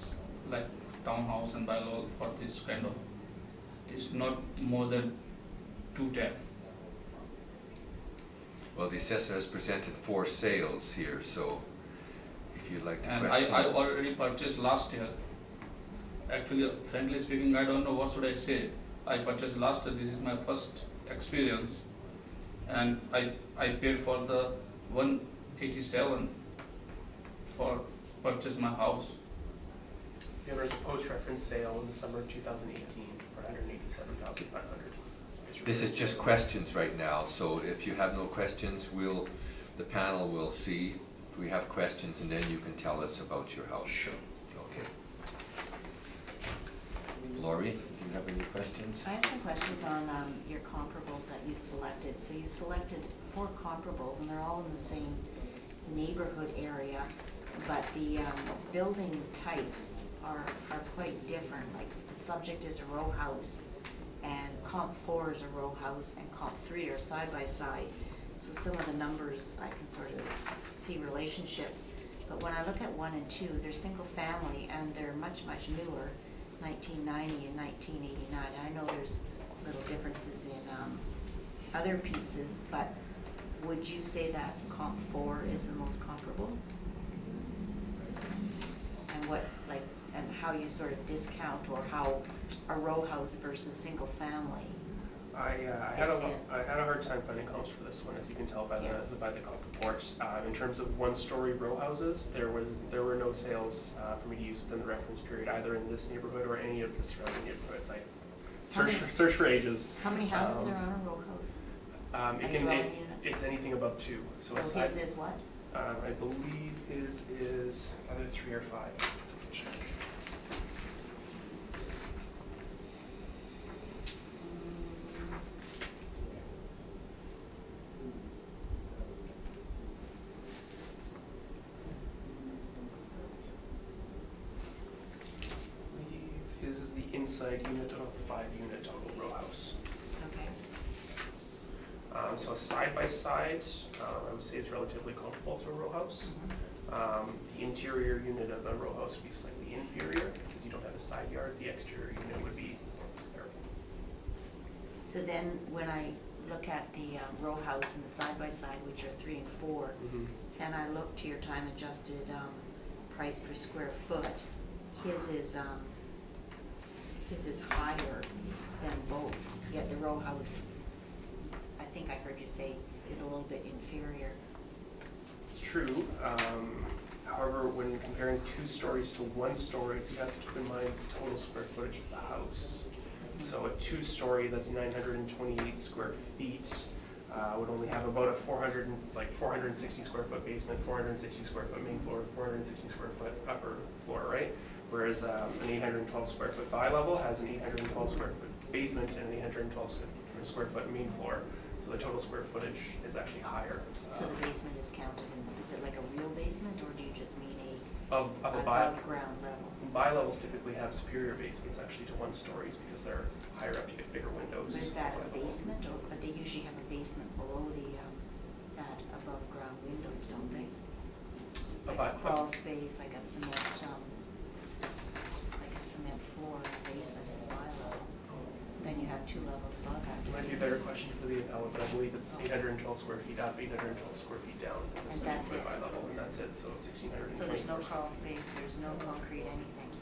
Speaker 8: like townhouse and bylaw for this kind of, it's not more than 210.
Speaker 1: Well, the assessor has presented 4 sales here, so if you'd like to
Speaker 8: And
Speaker 1: question.
Speaker 8: I already purchased last year. Actually, frankly speaking, I don't know what should I say. I purchased last year. This is my first experience, and I paid for the 187 for purchase my house.
Speaker 5: Yeah, there was a post-reference sale in the summer of 2018 for $187,500.
Speaker 1: This is just questions right now, so if you have no questions, the panel will see if we have questions, and then you can tell us about your house.
Speaker 5: Sure.
Speaker 1: Okay. Lori, do you have any questions?
Speaker 6: I have some questions on your comparables that you've selected. So you've selected 4 comparables, and they're all in the same neighborhood area, but the building types are quite different. Like the subject is a row house, and comp 4 is a row house, and comp 3 are side by side. So some of the numbers I can sort of see relationships. But when I look at 1 and 2, they're single family, and they're much newer, 1990 and 1989. I know there's little differences in other pieces, but would you say that comp 4 is the most comparable? And what, like, and how you sort of discount, or how a row house versus single family?
Speaker 5: I had a hard time finding comps for this one, as you can tell by
Speaker 6: Yes.
Speaker 5: the comp reports. In terms of 1-story row houses, there were no sales for me to use within the reference period, either in this neighborhood or any of the surrounding neighborhoods. I search for ages.
Speaker 6: How many houses are on a row house? And dwelling units?
Speaker 5: It's anything above 2.
Speaker 6: So his is what?
Speaker 5: I believe his is, it's either 3 or 5. Double check. His is the inside unit of a 5-unit total row house.
Speaker 6: Okay.
Speaker 5: So a side-by-side, I would say is relatively comparable to a row house. The interior unit of a row house would be slightly inferior because you don't have a side yard. The exterior unit would be comparable.
Speaker 6: So then when I look at the row house and the side-by-side, which are 3 and 4, and I look to your time adjusted price per square foot, his is higher yet the row house, I think I heard you say, is a little bit inferior.
Speaker 5: It's true. However, when comparing 2 stories to 1 stories, you have to keep in mind the total square footage of the house. So a 2-story that's 928 square feet would only have about a 460 square foot basement, 460 square foot main floor, 460 square foot upper floor, right? Whereas an 812 square foot bi-level has an 812 square foot basement and an 812 square foot main floor. So the total square footage is actually higher.
Speaker 6: So the basement is counted in, is it like a real basement, or do you just mean
Speaker 5: Of a
Speaker 6: above ground level?
Speaker 5: bi-levels typically have superior basements actually to 1 stories because they're higher up, you get bigger windows.
Speaker 6: But is that a basement, or, but they usually have a basement below the, that above ground windows, don't they? Like a crawl space, like a cement, like a cement floor in a basement in a bi-level. Then you have 2 levels above after.
Speaker 5: Might be a better question for the appellant, but I believe it's 812 square feet up, 812 square feet down.
Speaker 6: And that's it?
Speaker 5: By level, and that's it, so 1,620.
Speaker 6: So there's no crawl space, there's no concrete, anything?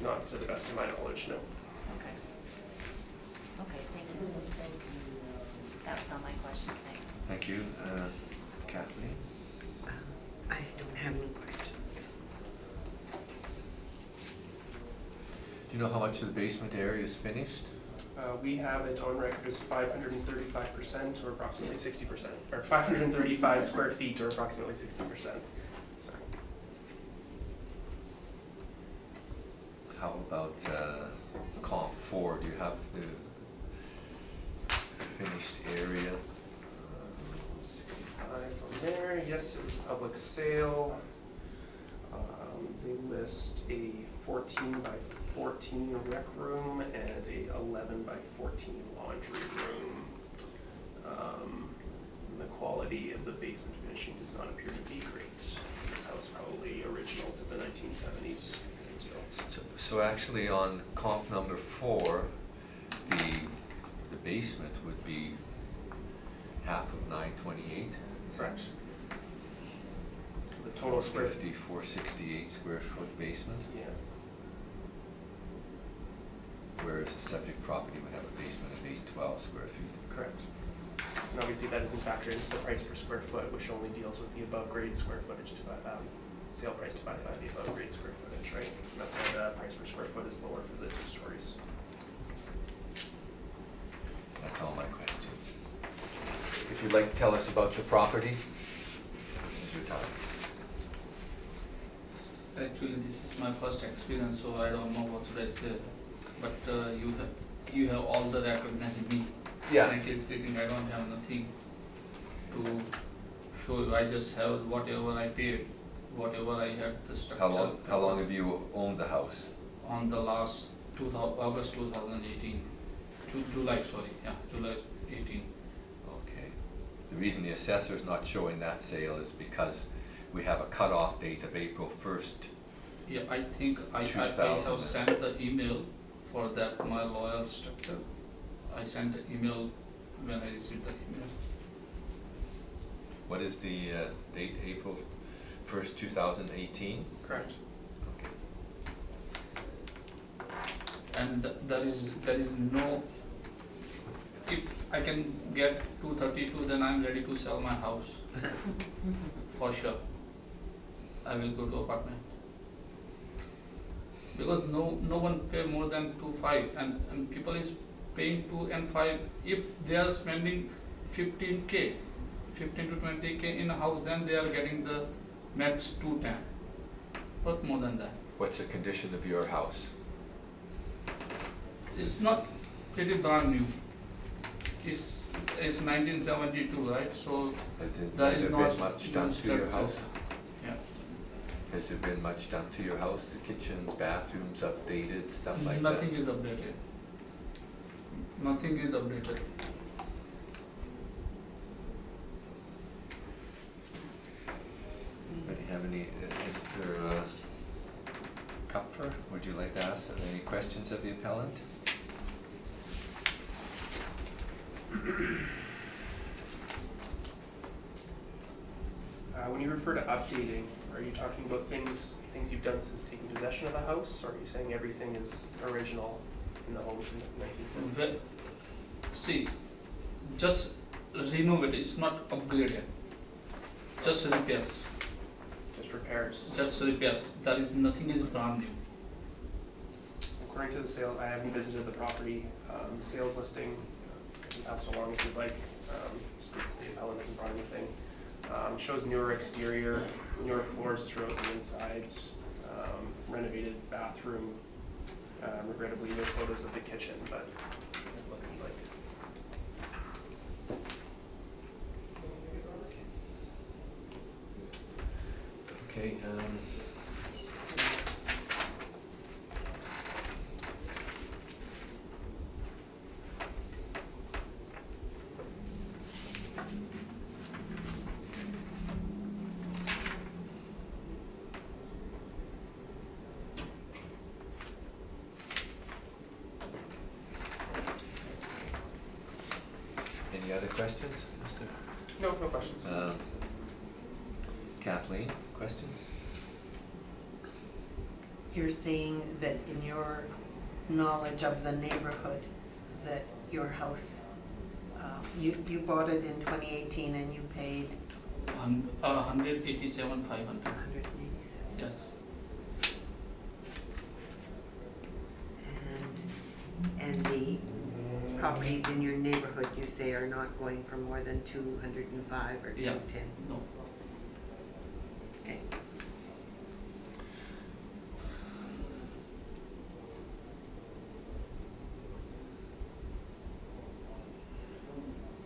Speaker 5: Not to the best of my knowledge, no.
Speaker 6: Okay. Okay, thank you. That was all my questions, thanks.
Speaker 1: Thank you. Kathleen?
Speaker 7: I don't have any questions.
Speaker 1: Do you know how much of the basement area is finished?
Speaker 5: We have it on record as 535% or approximately 60%, or 535 square feet or approximately 60%. Sorry.
Speaker 1: How about comp 4? Do you have the finished area?
Speaker 5: 65 on there. Yes, it was a public sale. They list a 14 by 14 rec room and a 11 by 14 laundry room. The quality of the basement finishing does not appear to be great. This house probably original to the 1970s. It was built.
Speaker 1: So actually on comp number 4, the basement would be half of 928,
Speaker 5: Correct. So the total square feet.
Speaker 1: 468 square foot basement,
Speaker 5: Yeah.
Speaker 1: whereas the subject property would have a basement of 812 square feet.
Speaker 5: Correct. And obviously that doesn't factor into the price per square foot, which only deals with the above grade square footage sale price divided by the above grade square footage, right? And that's why the price per square foot is lower for the 2 stories.
Speaker 1: That's all my questions. If you'd like to tell us about your property, this is your time.
Speaker 8: Actually, this is my first experience, so I don't know what should I say. But you have all the record than me.
Speaker 1: Yeah.
Speaker 8: Frankly speaking, I don't have nothing to show you. I just have whatever I paid, whatever I had the structure.
Speaker 1: How long have you owned the house?
Speaker 8: On the last August 2018, July 18.
Speaker 1: Okay. The reason the assessor's not showing that sale is because we have a cutoff date of April 1st.
Speaker 8: Yeah, I think I have sent the email for that, my lawyer structure. I sent the email when I received the email.
Speaker 1: What is the date, April 1st, 2018?
Speaker 5: Correct.
Speaker 1: Okay.
Speaker 8: And there is no, if I can get 232, then I'm ready to sell my house. For sure. I will go to apartment. Because no one pay more than 2.5 and people is paying 2 and 5. If they are spending 15K, 15 to 20K in a house, then they are getting the max 210. Not more than that.
Speaker 1: What's the condition of your house?
Speaker 8: It's not pretty brand new. It's 1972, right? So
Speaker 1: Has
Speaker 8: there
Speaker 1: there
Speaker 8: is
Speaker 1: been
Speaker 8: not
Speaker 1: much done to your house?
Speaker 8: Yeah.
Speaker 1: Has there been much done to your house? The kitchens, bathrooms updated, stuff like
Speaker 8: Nothing
Speaker 1: that?
Speaker 8: is updated. Nothing is updated.
Speaker 1: Do you have any, Mr. Kupfer, would you like to ask any questions of the appellant?
Speaker 5: When you refer to updating, are you talking about things you've done since taking possession of the house, or are you saying everything is original in the home from 1970?
Speaker 8: see, just renovate, it's not upgraded. Just repairs,
Speaker 5: Just repairs.
Speaker 8: just repairs. There is nothing is brand new.
Speaker 5: According to the sale, I haven't visited the property, sales listing, I can pass it along if you'd like, since the appellant hasn't brought anything. Shows newer exterior, newer floors throughout the inside, renovated bathroom, regrettably no photos of the kitchen, but it looked like.
Speaker 1: Okay, any other questions, Mr.?
Speaker 5: No questions.
Speaker 1: Kathleen, questions?
Speaker 7: You're saying that in your knowledge of the neighborhood, that your house, you bought it in 2018 and you paid
Speaker 8: 187,500.
Speaker 7: 187.
Speaker 8: Yes.
Speaker 7: And the properties in your neighborhood, you say, are not going for more than 205 or 210?
Speaker 8: Yeah. No.
Speaker 7: Okay.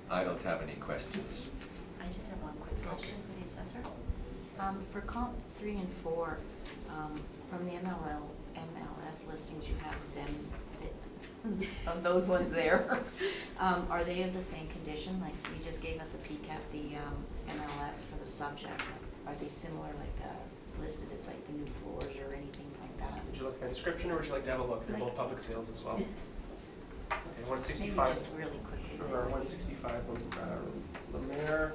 Speaker 1: I don't have any questions.
Speaker 6: I just have one quick question for the assessor. For comp 3 and 4, from the MLS listings you have them, of those ones there, are they of the same condition? Like, you just gave us a peek at the MLS for the subject. Are they similar, like listed as like the new floors or anything like that?
Speaker 5: Would you like my description or would you like to have a look? They're both public sales as well. Okay,
Speaker 6: Maybe
Speaker 5: 165.
Speaker 6: just really quickly.
Speaker 5: Sure, 165 Lemaire.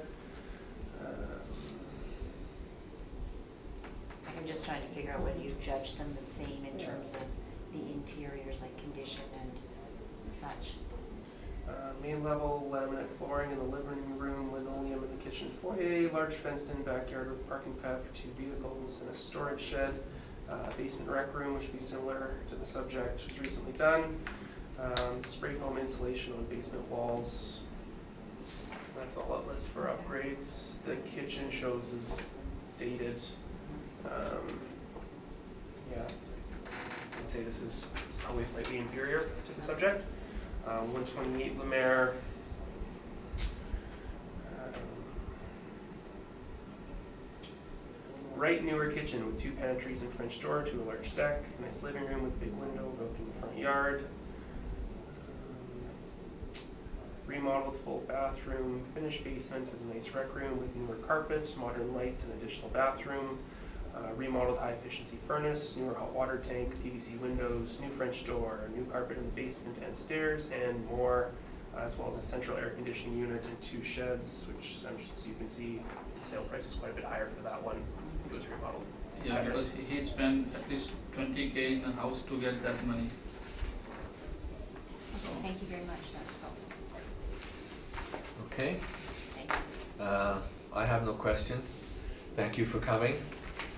Speaker 6: I'm just trying to figure out whether you judge them the same in terms of the interiors, like condition and such.
Speaker 5: Main level laminate flooring in the living room, linoleum in the kitchen foyer, large fenced-in backyard with parking pad for 2 vehicles and a storage shed. Basement rec room, which would be similar to the subject, was recently done. Spray foam insulation on basement walls. That's all it lists for upgrades. The kitchen shows is dated. Yeah, I'd say this is probably slightly inferior to the subject. 128 Lemaire. Right newer kitchen with 2 pantries and French door to a large deck. Nice living room with big window overlooking the front yard. Remodeled full bathroom, finished basement, has a nice rec room with newer carpet, modern lights, and additional bathroom. Remodeled high-efficiency furnace, newer hot water tank, PVC windows, new French door, new carpet in the basement and stairs, and more, as well as a central air conditioning unit and 2 sheds, which, as you can see, the sale price is quite a bit higher for that one. It was remodeled.
Speaker 8: Yeah, because he spent at least 20K in the house to get that money. So,
Speaker 6: Okay, thank you very much, that's helpful.
Speaker 1: Okay,
Speaker 6: Thank you.
Speaker 1: I have no questions. Thank you for coming.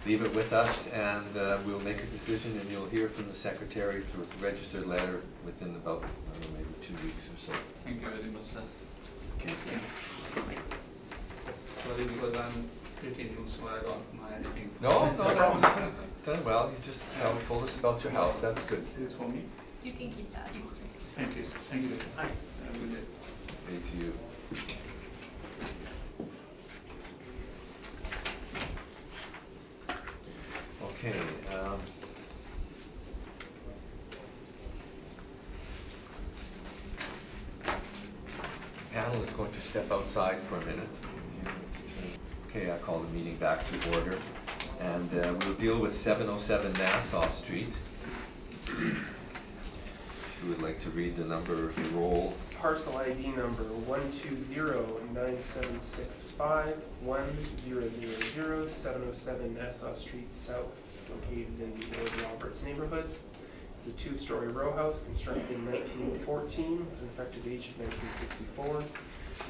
Speaker 1: Leave it with us and we'll make a decision and you'll hear from the secretary through a registered letter within about, I don't know, maybe 2 weeks or so.
Speaker 8: thank you very much, sir.
Speaker 1: Okay.
Speaker 8: Sorry, because I'm pretty new, so I don't know anything.
Speaker 1: No, that's done well. You just told us about your house. That's good.
Speaker 8: This is for me.
Speaker 2: You can keep that.
Speaker 8: Thank you, sir. Thank you. Have a good day.
Speaker 1: Hey to you. Okay, panel is going to step outside for a minute. Okay, I call the meeting back to order, and we'll deal with 707 Nassau Street. If you would like to read the number of the roll.
Speaker 5: Parcel ID number 120-9765-1000-707 Nassau Street South, located in the Old Roberts neighborhood. It's a two-story row house constructed in 1914 with an effective age of 1964.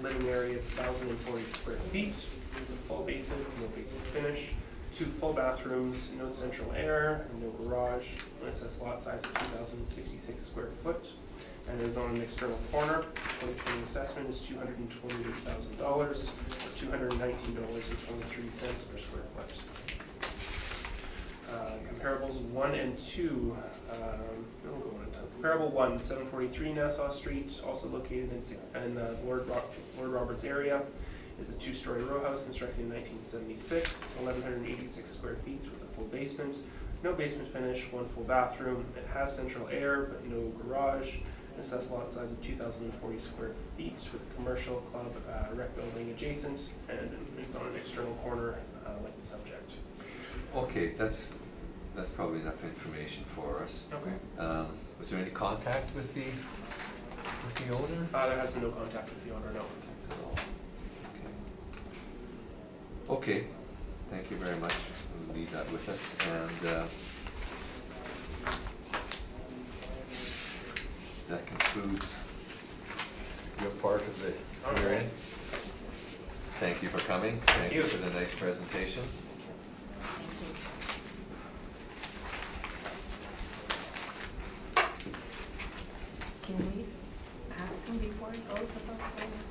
Speaker 5: Living area is 1,040 square feet. It is a full basement with no basement finish. 2 full bathrooms, no central air, and no garage. An assessed lot size of 2,066 square foot. And it is on an external corner. 2020 assessment is $228,000, or $219.23 per square foot. Comparables 1 and 2, we'll go one at a time. Comparable 1, 743 Nassau Street, also located in the Lord Roberts area, is a 2-story row house constructed in 1976, 1,186 square feet with a full basement, no basement finish, 1 full bathroom. It has central air but no garage. Assessed lot size of 2,040 square feet with a commercial club rec building adjacent, and it's on an external corner like the subject.
Speaker 1: Okay, that's probably enough information for us.
Speaker 5: Okay.
Speaker 1: Was there any contact with the owner?
Speaker 5: There has been no contact with the owner, no.
Speaker 1: Okay, thank you very much. We'll leave that with us. And that concludes your part of the hearing. Thank you for coming. Thank you for the nice presentation.
Speaker 7: Can we ask him before he goes about those?